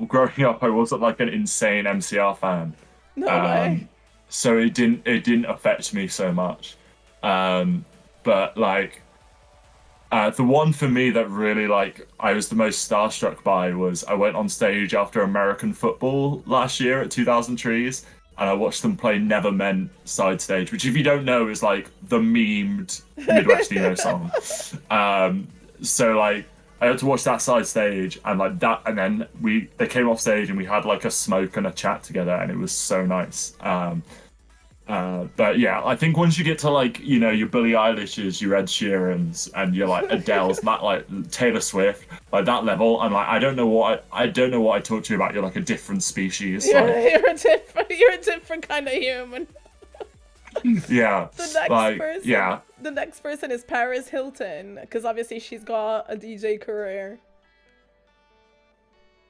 growing up, I wasn't like an insane MCR fan. No way. So it didn't affect me so much. But like, the one for me that really like I was the most starstruck by was I went on stage after American football last year at 2000 Trees, and I watched them play Never Meant Side Stage, which, if you don't know, is like the memed Midwest emo song. So like, I had to watch that side stage and like that, and then they came off stage and we had like a smoke and a chat together, and it was so nice. But yeah, I think once you get to like, you know, your Billie Eilish's, your Ed Sheeran's, and your like Adele's, that like Taylor Swift, like that level, I'm like, I don't know what I talk to you about. You're like a different species. You're a different kind of human. Yeah. The next person is Paris Hilton, because obviously she's got a DJ career.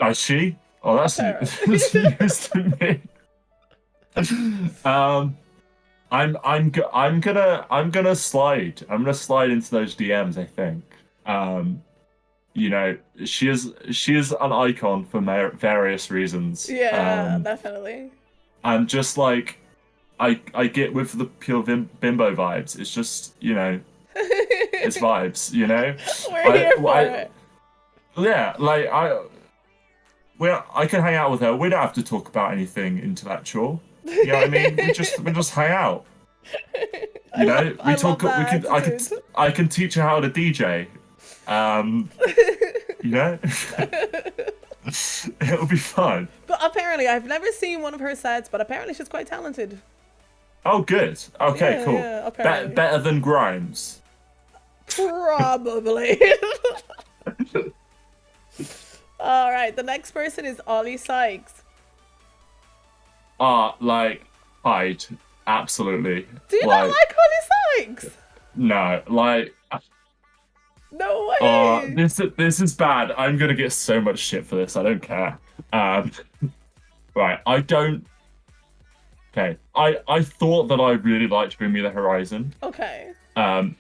Is she? Oh, that's news to me. I'm gonna slide. I'm gonna slide into those DMs, I think. You know, she is an icon for various reasons. Yeah, definitely. And just like, I get with the pure bimbo vibes. It's just, you know, it's vibes, you know? We're here for it. Yeah, like I can hang out with her. We don't have to talk about anything intellectual. You know what I mean? We just hang out. You know, we I love talk. We that could. attitude. I can teach her how to DJ. Um, you know, it'll be fun. But apparently, I've never seen one of her sets, but apparently she's quite talented. Oh, good. Okay, Yeah, cool. yeah, apparently. Better than Grimes. Probably. All right, the next person is Ollie Sykes. Like Hyde. Absolutely. Do you not like Ollie Sykes? No, like. No way. This is bad. I'm gonna get so much shit for this. I don't care. Um, right. I don't. Okay. I thought that I really liked Bring Me the Horizon. Okay. And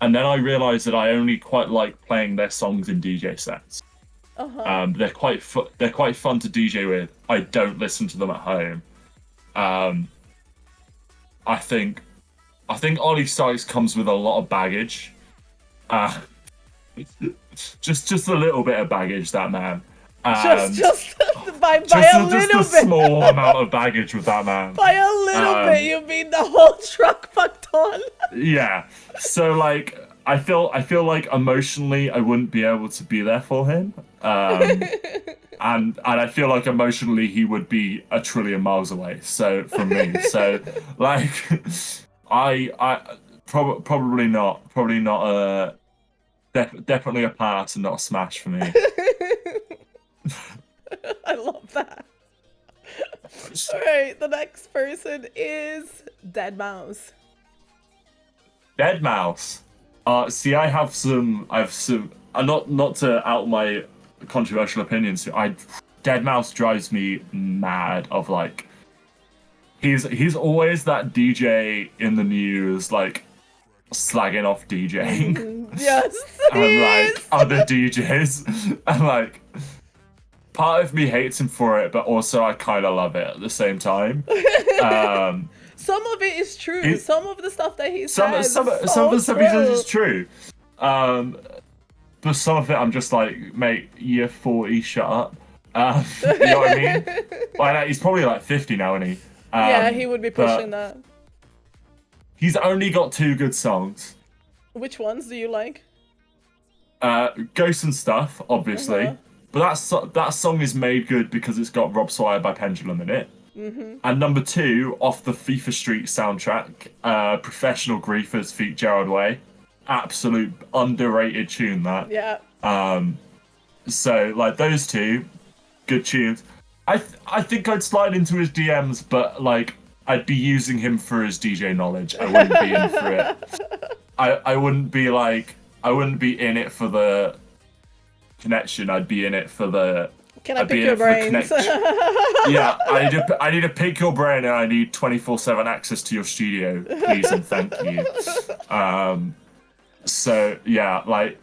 then I realized that I only quite like playing their songs in DJ sets. Uh-huh. They're quite fun to DJ with. I don't listen to them at home. I think Ollie Sykes comes with a lot of baggage. Just a little bit of baggage, that man. Just by a little just bit. a small amount of baggage with that man. By a little bit, you mean the whole truck fucked on? Yeah. So like, I feel like emotionally, I wouldn't be able to be there for him. And I feel like emotionally, he would be a trillion miles away. So from me, so like, probably not. Definitely a pass and not a smash for me. I love that. Alright, the next person is Dead Mouse. Dead Mouse. See, I have some. Not to out my controversial opinions. Dead Mouse drives me mad. Of like, he's always that DJ in the news, like slagging off DJing. Yes, and like other DJs, and like part of me hates him for it, but also I kind of love it at the same time. Some of it is true. Some of the stuff that he says, some of the stuff he says is true. But some of it I'm just like, mate, you're 40, shut up. You know what I mean? Like, he's probably like 50 now, isn't he? Yeah, he would be pushing that. He's only got 2 good songs. Which ones do you like? Ghosts and Stuff, obviously. Uh-huh. But that song is made good because it's got Rob Swire by Pendulum in it. Mm-hmm. And number 2, off the FIFA Street soundtrack, Professional Griefers feat Gerard Way. Absolute underrated tune, that. Yeah. So, like, those 2, good tunes. I think I'd slide into his DMs, but, like, I'd be using him for his DJ knowledge. I wouldn't be in for it. I wouldn't be in it for the connection. I'd be in it for the. Can I pick your brains? Yeah, I need to pick your brain, and I need 24/7 access to your studio, please and thank you. So yeah, like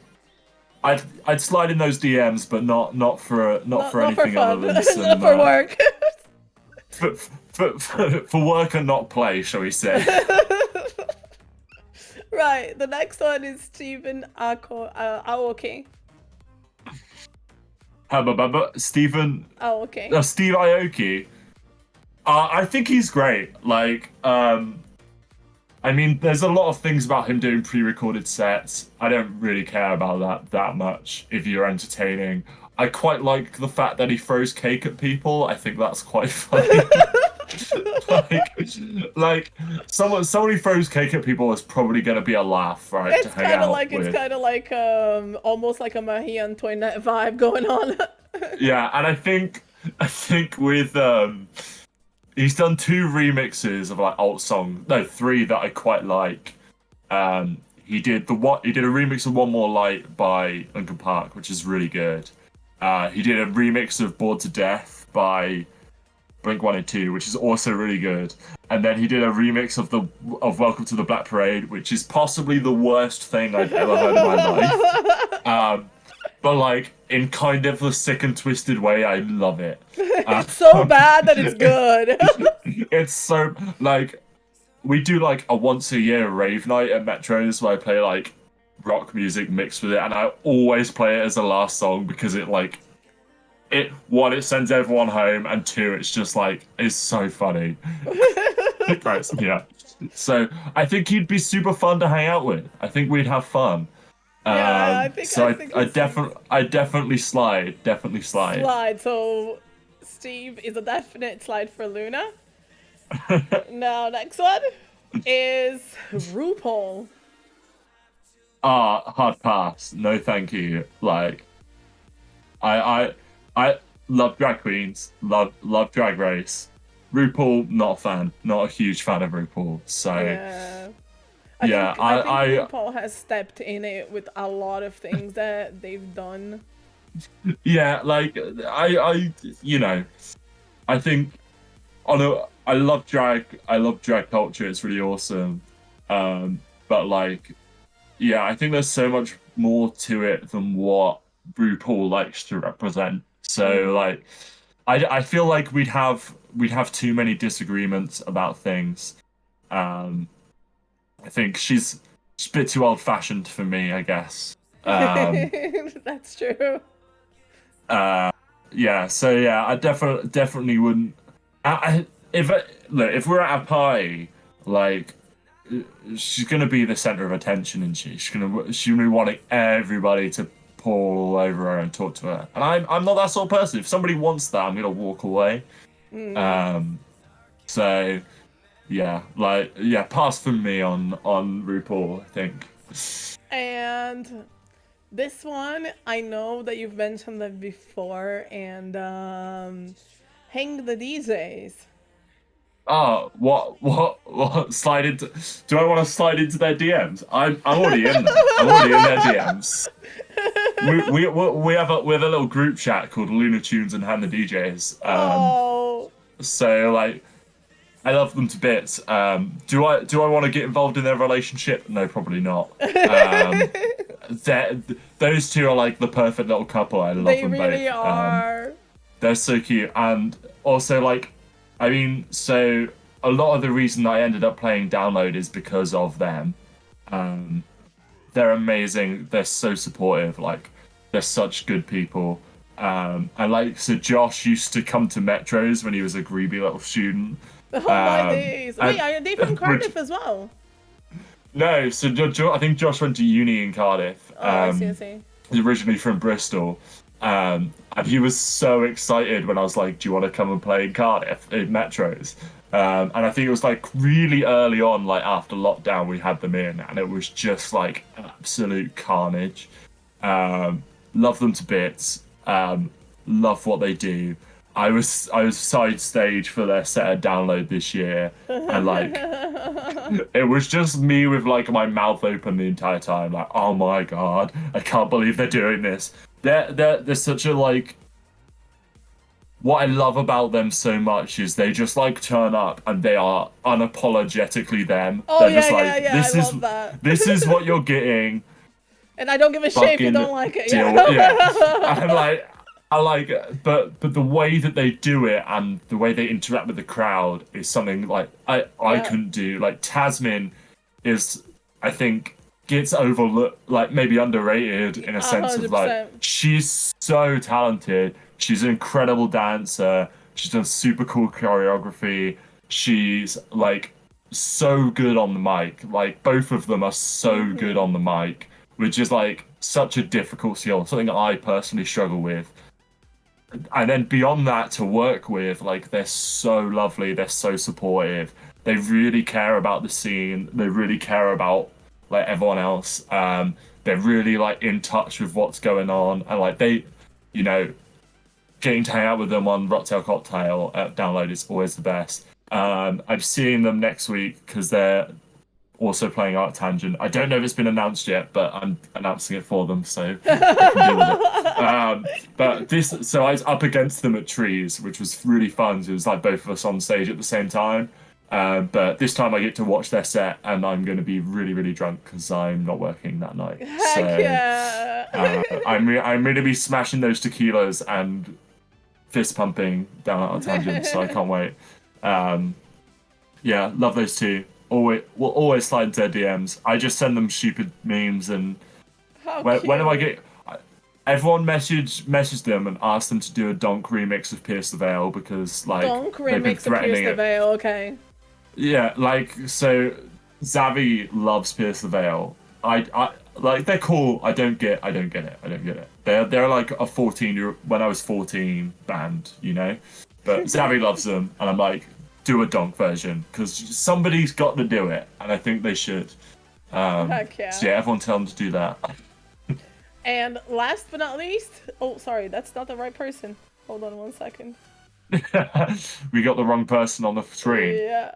I'd slide in those DMs, but not for anything other than some, not for work. for work and not play, shall we say? Right. The next one is Stephen Aoki. Stephen. Oh, okay. Steve Aoki. I think he's great. Like, I mean, there's a lot of things about him doing pre-recorded sets. I don't really care about that much if you're entertaining. I quite like the fact that he throws cake at people. I think that's quite funny. like someone who throws cake at people is probably going to be a laugh, right? It's kind of like almost like a Mahi and Toynette vibe going on. Yeah, and I think with he's done 2 remixes of like alt songs. No, 3 that I quite like. He did a remix of One More Light by Linkin Park, which is really good. He did a remix of Bored to Death by Blink-182, which is also really good. And then he did a remix of Welcome to the Black Parade, which is possibly the worst thing I've ever heard in my life. But like in kind of a sick and twisted way, I love it. It's so bad that it's good. It's so like we do like a once a year rave night at Metro's where I play like rock music mixed with it, and I always play it as the last song because it it sends everyone home, and two, it's just like it's so funny. Guys, yeah. So I think he'd be super fun to hang out with. I think we'd have fun. Yeah, So I think I definitely slide. slide. So Steve is a definite slide for Luna. Now, next one is RuPaul. Hard pass. No, thank you. Like, I love drag queens. Love Drag Race. RuPaul, not a fan. Not a huge fan of RuPaul. So Yeah. yeah, I think I RuPaul has stepped in it with a lot of things that they've done. yeah, like I you know, I think on a I love drag. I love drag culture. It's really awesome. But like, yeah, I think there's so much more to it than what RuPaul likes to represent. So Mm. like, I feel like we'd have too many disagreements about things. Um, I think she's a bit too old fashioned for me, I guess. Um, That's true. uh, yeah, so yeah, I definitely wouldn't. If look, if we're at a party, like she's gonna be the center of attention, and she's gonna be wanting everybody to pour all over her and talk to her. And I'm not that sort of person. If somebody wants that, I'm gonna walk away. Mm. Um, so yeah, like yeah, pass from me on RuPaul, I think. And this one, I know that you've mentioned that before, and hang the DJs. Oh, what? Slide into? Do I want to slide into their DMs? I'm already in them. I'm already in their DMs. We have a little group chat called Luna Tunes and Hand the DJs. Oh, So like I love them to bits. Do I want to get involved in their relationship? No, probably not. Um, those two are like the perfect little couple. I love they them really both. are. They're so cute, and also like, I mean, so a lot of the reason I ended up playing Download is because of them. Um, they're amazing. They're so supportive. Like, they're such good people. And like, so Josh used to come to Metros when he was a greedy little student. Oh my Um, days. Wait, and are they from which Cardiff as well? no, so I think Josh went to uni in Cardiff. Oh, I see, I see. He's originally from Bristol. And he was so excited when I was like, "Do you want to come and play in Cardiff in Metros?" And I think it was like really early on, like after lockdown, we had them in, and it was just like absolute carnage. Love them to bits. Love what they do. I was side stage for their set of Download this year, and like it was just me with like my mouth open the entire time, like, oh my god, I can't believe they're doing this. They're such a like. What I love about them so much is they just like turn up and they are unapologetically them. Oh They're yeah, just yeah, like, yeah. I love that. this is what you're getting. And I don't give a shit if you Fucking don't like it. deal. Yeah, and like I like it, but the way that they do it and the way they interact with the crowd is something like I Yeah, couldn't do. Like Tasmin is, I think, gets overlooked, like maybe underrated in a sense of like 100%. she's so talented. She's an incredible dancer. She's done super cool choreography. She's like so good on the mic. Like both of them are so good on the mic, which is like such a difficult skill, something I personally struggle with. And then beyond that, to work with, like they're so lovely, they're so supportive. They really care about the scene. They really care about like everyone else. They're really like in touch with what's going on, and like they, you know, getting to hang out with them on Rocktail Cocktail at Download is always the best. I'm seeing them next week because they're also playing Art Tangent. I don't know if it's been announced yet, but I'm announcing it for them so they can deal with it. But this, so I was up against them at Trees, which was really fun. So it was like both of us on stage at the same time. But this time I get to watch their set, and I'm going to be really, really drunk because I'm not working that night. Heck So yeah. I'm going to be smashing those tequilas and fist pumping down Art Tangent. So I can't wait. Um, yeah, love those two. Always, will always slide into their DMs. I just send them stupid memes, and How when am I cute. get? everyone messaged them and asked them to do a donk remix of Pierce the Veil because like Donk they've been remix of Pierce threatening the it. Veil. Okay. Yeah, like so Zavi loves Pierce the Veil. I like they're cool. I don't get it. I don't get it. They're like a 14-year when I was 14 band, you know? But Zavi loves them and I'm like, do a donk version because somebody's got to do it and I think they should. Heck yeah. So yeah, everyone tell them to do that. And last but not least, oh sorry, that's not the right person. Hold on 1 second. We got the wrong person on the screen. Yeah.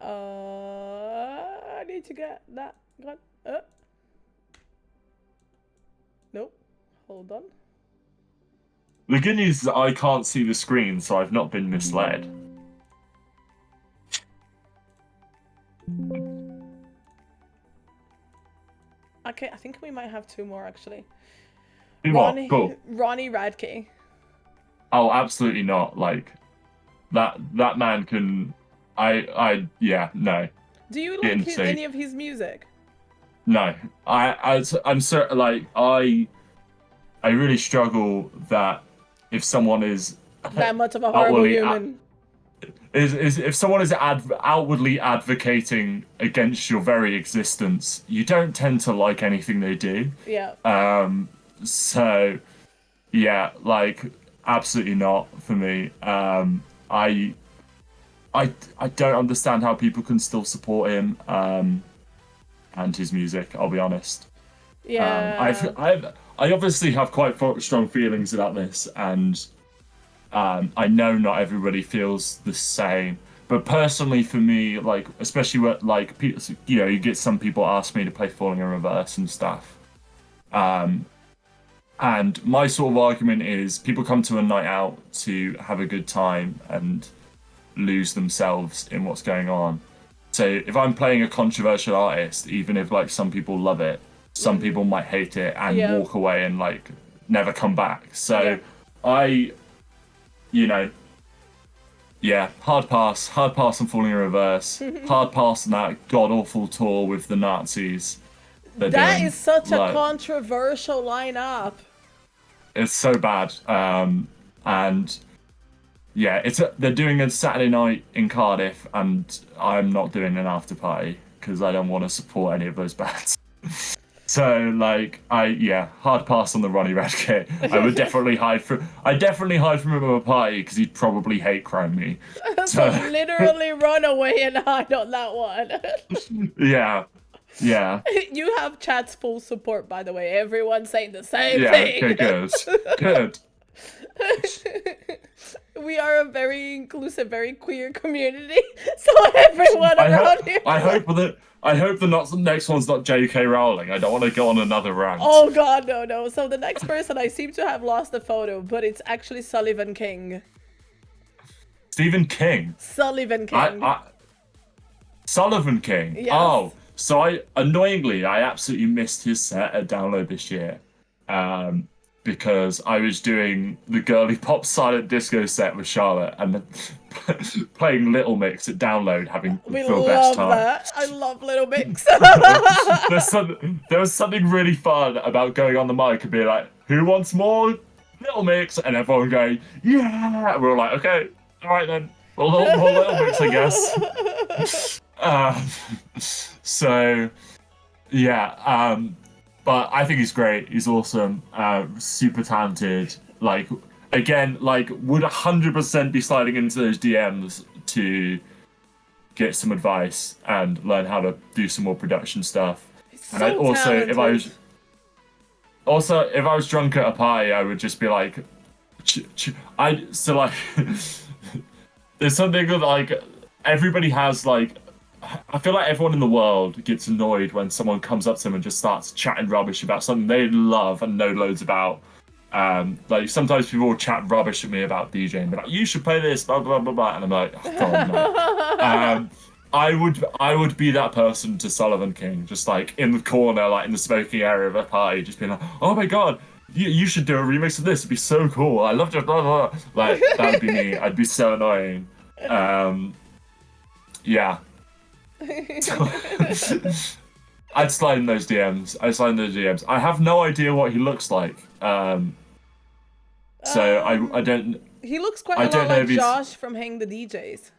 I need to get that. Nope. Hold on. The good news is I can't see the screen, so I've not been misled. Okay, I think we might have 2 more actually. Two more, cool. Ronnie Radke. Oh, absolutely not. Like that man can. Yeah, no. Do you like any of his music? No, I'm certain. Like I really struggle that if someone is that much of a horrible human. Is if someone is outwardly advocating against your very existence, you don't tend to like anything they do. Yeah. So, yeah, like absolutely not for me. I don't understand how people can still support him and his music. I'll be honest. Yeah. I obviously have quite strong feelings about this, and I know not everybody feels the same. But personally, for me, like especially what like you know, you get some people ask me to play Falling in Reverse and stuff. And my sort of argument is people come to a night out to have a good time and lose themselves in what's going on. So if I'm playing a controversial artist, even if like some people love it, some people might hate it and walk away and like never come back. So you know, yeah, hard pass on Falling in Reverse, hard pass on that god awful tour with the Nazis. That is such a controversial lineup. It's so bad, and yeah, they're doing a Saturday night in Cardiff, and I'm not doing an after party because I don't want to support any of those bands. So like hard pass on the Ronnie Radke. I would definitely hide from him at a party because he'd probably hate crime me. So literally run away and hide on that one. Yeah. You have chat's full support, by the way. Everyone's saying the same thing. Okay, good. We are a very inclusive, very queer community. So everyone around here. I hope the next one's not J.K. Rowling. I don't want to go on another rant. Oh God, no. So the next person, I seem to have lost the photo, but it's actually Sullivan King. Stephen King. Sullivan King. Sullivan King. Yes. Oh, so I absolutely missed his set at Download this year, because I was doing the girly pop silent disco set with Charlotte and playing Little Mix at Download, having the best time. That. I love Little Mix. There was something really fun about going on the mic and being like, "Who wants more Little Mix?" and everyone going, "Yeah." And we were like, "Okay, all right then, well, more Little Mix, I guess." So, yeah. But I think he's great. He's awesome. Super talented. Like, again, like, would 100% be sliding into those DMs to get some advice and learn how to do some more production stuff. He's And so I'd also, talented. if I was drunk at a party, I would just be like, there's something that, like, everybody has, like, I feel like everyone in the world gets annoyed when someone comes up to them and just starts chatting rubbish about something they love and know loads about. Like sometimes people will chat rubbish at me about DJing. They're like, "You should play this, blah blah blah blah," and I'm like, "Oh God, no." I would be that person to Sullivan King, just like in the corner, like in the smoking area of a party, just being like, "Oh my God, you should do a remix of this. It'd be so cool. I love it." Blah blah blah. Like that would be me. I'd be so annoying. Yeah. I'd slide in those DMs. I have no idea what he looks like. So I Um, don't he looks quite I a lot don't know like if he's. Josh from Hang the DJs.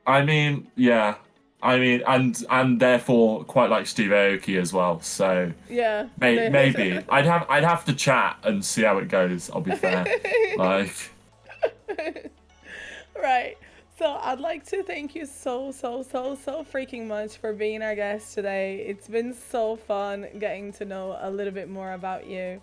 I mean, yeah. I mean, and therefore quite like Steve Aoki as well. So Yeah. maybe I'd have to chat and see how it goes. I'll be fair. Like, Right. So I'd like to thank you so freaking much for being our guest today. It's been so fun getting to know a little bit more about you.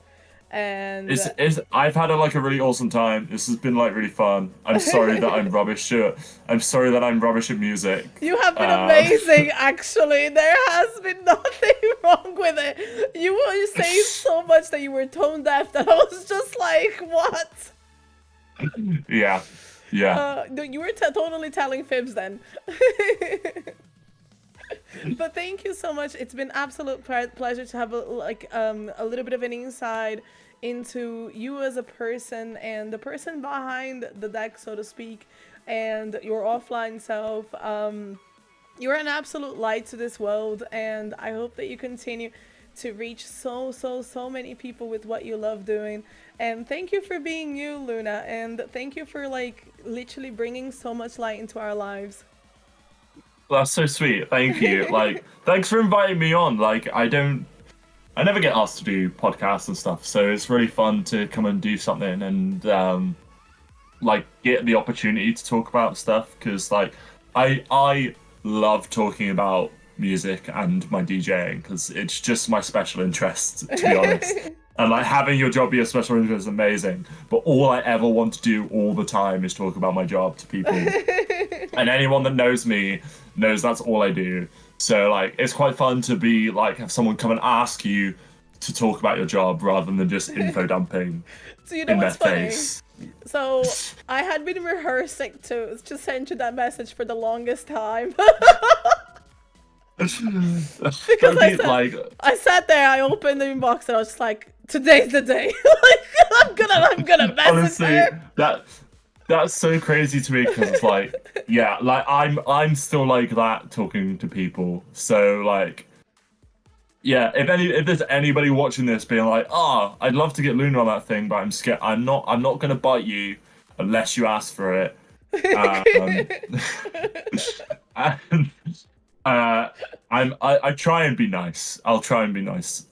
And is I've had like a really awesome time. This has been like really fun. I'm sorry that I'm rubbish at. I'm sorry that I'm rubbish at music. you have been Um, amazing, actually. There has been nothing wrong with it. You were saying so much that you were tone deaf that I was just like, what? yeah, yeah. No, you were totally telling fibs then. But thank you so much. It's been absolute pleasure to have a little bit of an insight into you as a person and the person behind the deck, so to speak, and your offline self. You're an absolute light to this world, and I hope that you continue to reach so many people with what you love doing. And thank you for being you, Luna, and thank you for like literally bringing so much light into our lives. That's so sweet. Thank you. Like, thanks for inviting me on. Like, I never get asked to do podcasts and stuff, so it's really fun to come and do something and like get the opportunity to talk about stuff because like I love talking about music and my DJing because it's just my special interest, to be honest. And like having your job be a special interest is amazing. But all I ever want to do all the time is talk about my job to people. And anyone that knows me knows that's all I do. So like it's quite fun to be like have someone come and ask you to talk about your job rather than just info dumping So you know in their what's funny? face. So I had been rehearsing to send you that message for the longest time. Because Don't be like I sat there, I opened the inbox, and I was just like, "Today's the day." Like I'm gonna message honestly her. that's so crazy to me because it's like yeah like I'm still like that talking to people so like yeah if there's anybody watching this being like oh I'd love to get Luna on that thing but I'm scared I'm not gonna bite you unless you ask for it um and I try and be nice. I'll try and be nice.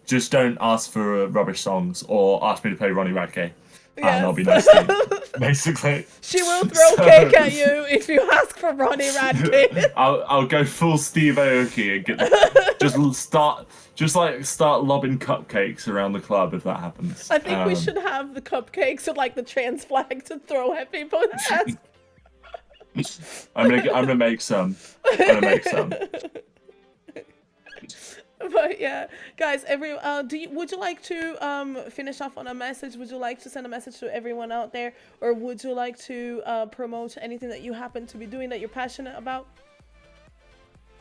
Just don't ask for rubbish songs or ask me to play Ronnie Radke, and I'll Yes. be nice to you. Basically. She will throw So cake at you if you ask for Ronnie Radke. I'll go full Steve Aoki and start lobbing cupcakes around the club if that happens. I think we should have the cupcakes with like the trans flag to throw at people and ask. I'm gonna make some. I'm gonna make some. But yeah, guys, would you like to finish off on a message? Would you like to send a message to everyone out there, or would you like to promote anything that you happen to be doing that you're passionate about?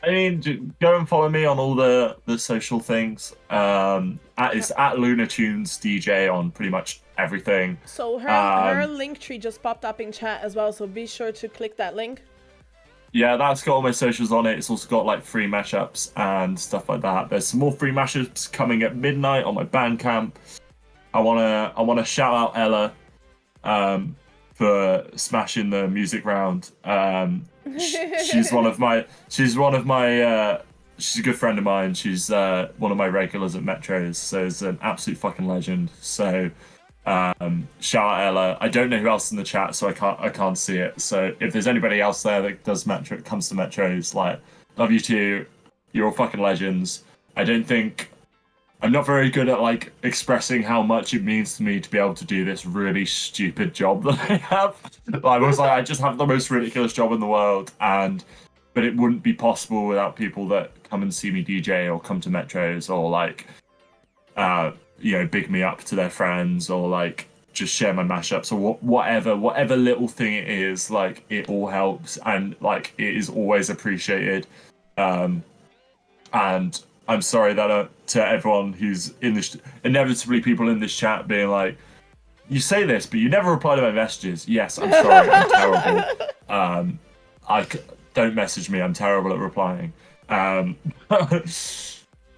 I mean, go and follow me on all the social things. It's at LunaTunes DJ on pretty much everything. So her Um, link tree just popped up in chat as well, so be sure to click that link. yeah, that's got all my socials on it. It's also got like free mashups and stuff like that. There's some more free mashups coming at midnight on my Bandcamp. I wanna shout out Ella, for smashing the music round. She's one of my she's a good friend of mine. She's one of my regulars at Metros, so it's an absolute fucking legend. So shout out Ella. I don't know who else in the chat, so I can't see it. So if there's anybody else there that does comes to Metros, like love you too. You're all fucking legends. I'm not very good at like expressing how much it means to me to be able to do this really stupid job that I have. I just have the most ridiculous job in the world, but it wouldn't be possible without people that come and see me DJ or come to Metros or like, big me up to their friends or like just share my mashups or whatever little thing it is. Like it all helps and like it is always appreciated. And I'm sorry that to everyone who's in this, inevitably people in this chat being like, you say this, but you never reply to my messages. Yes, I'm sorry, I'm terrible. Don't message me, I'm terrible at replying. Um,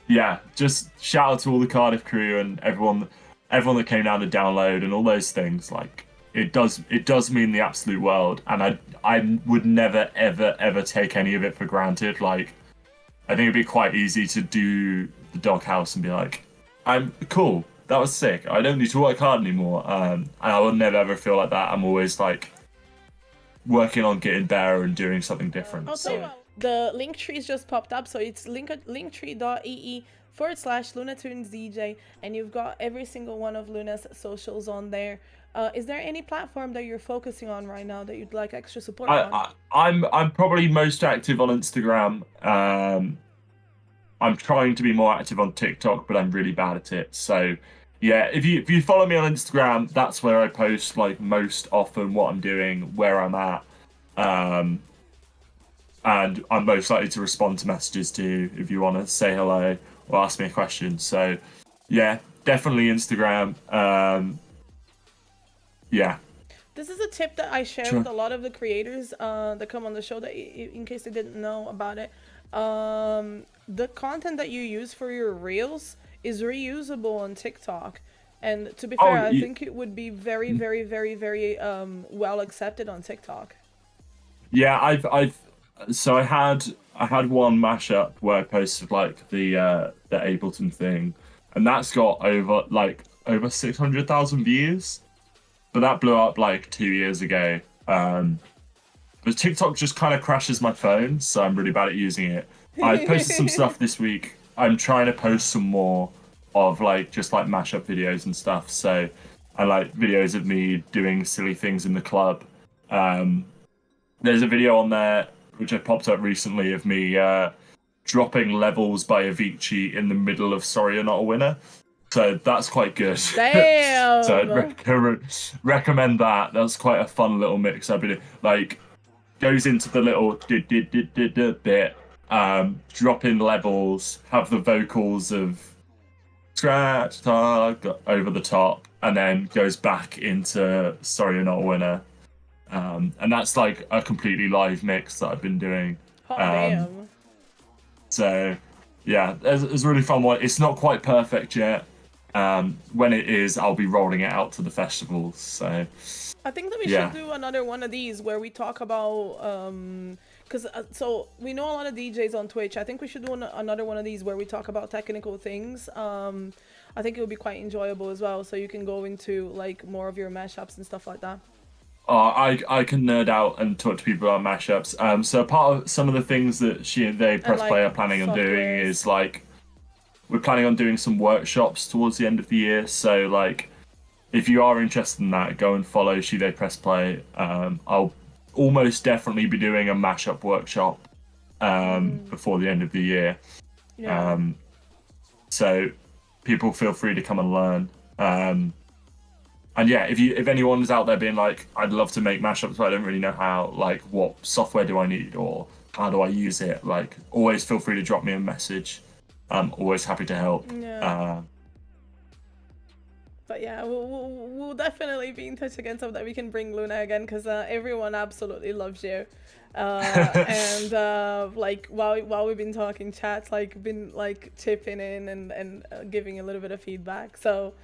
yeah, just shout out to all the Cardiff crew and everyone that came down to download and all those things. Like it does mean the absolute world, and I would never ever take any of it for granted. Like I think it'd be quite easy to do the doghouse and be like, I'm cool. That was sick. I don't need to work hard anymore. And I will never ever feel like that. I'm always like working on getting better and doing something different. I'll tell you what, the link tree's just popped up, so it's linktree.ee/LunaTunesDJ, and you've got every single one of Luna's socials on there. Is there any platform that you're focusing on right now that you'd like extra support on? I'm probably most active on Instagram. I'm trying to be more active on TikTok, but I'm really bad at it. So yeah, if you follow me on Instagram, that's where I post like most often what I'm doing, where I'm at. And I'm most likely to respond to messages to you if you want to say hello or ask me a question. So yeah, definitely Instagram. Yeah. This is a tip that I share Sure. with a lot of the creators that come on the show, that in case they didn't know about it. The content that you use for your reels is reusable on TikTok. And to be fair, I think it would be very, very, very, very well accepted on TikTok. Yeah, so I had one mashup where I posted like the Ableton thing, and that's got over 600,000 views. But that blew up like 2 years ago. But TikTok just kind of crashes my phone, so I'm really bad at using it. I've posted some stuff this week. I'm trying to post some more of like just like mashup videos and stuff. So I like videos of me doing silly things in the club. There's a video on there which I popped up recently of me dropping levels by Avicii in the middle of Sorry You're Not a Winner. So that's quite good. Damn! So I'd recommend that. That's quite a fun little mix. I've been like goes into the little bit, drop in levels, have the vocals of scratch tag over the top, and then goes back into Sorry You're Not a Winner. And that's like a completely live mix that I've been doing. Hot damn. So yeah, it's a really fun one. It's not quite perfect yet. When it is, I'll be rolling it out to the festivals. So I think that we should do another one of these where we talk about because so we know a lot of DJs on Twitch. I think we should do another one of these where we talk about technical things. I think it would be quite enjoyable as well, so you can go into like more of your mashups and stuff like that. I can nerd out and talk to people about mashups. So part of some of the things that they press like play are planning on doing is like we're planning on doing some workshops towards the end of the year. So like if you are interested in that, go and follow She They Press Play. I'll almost definitely be doing a mashup workshop before the end of the year. Yeah. So people feel free to come and learn. And yeah, if anyone's out there being like, I'd love to make mashups, but I don't really know how, like, what software do I need or how do I use it? Like, always feel free to drop me a message. I'm always happy to help. Yeah. But yeah, we'll definitely be in touch again so that we can bring Luna again, because everyone absolutely loves you. And like while we've been talking, chat's like been like chipping in and giving a little bit of feedback. So,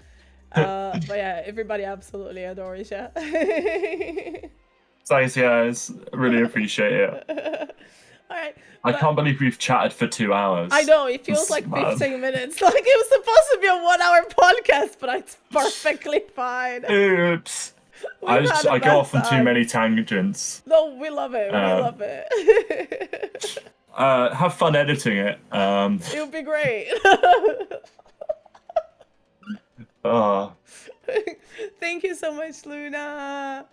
but yeah, everybody absolutely adores you. Thanks, guys. Really appreciate it. All right. I can't believe we've chatted for 2 hours. I know, it feels like 15 minutes. Like it was supposed to be a 1-hour podcast, but it's perfectly fine. Oops. I go off on too many tangents. No, we love it. We love it. Have fun editing it. It'll be great. Thank you so much, Luna.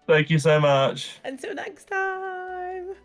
Thank you so much. Until next time.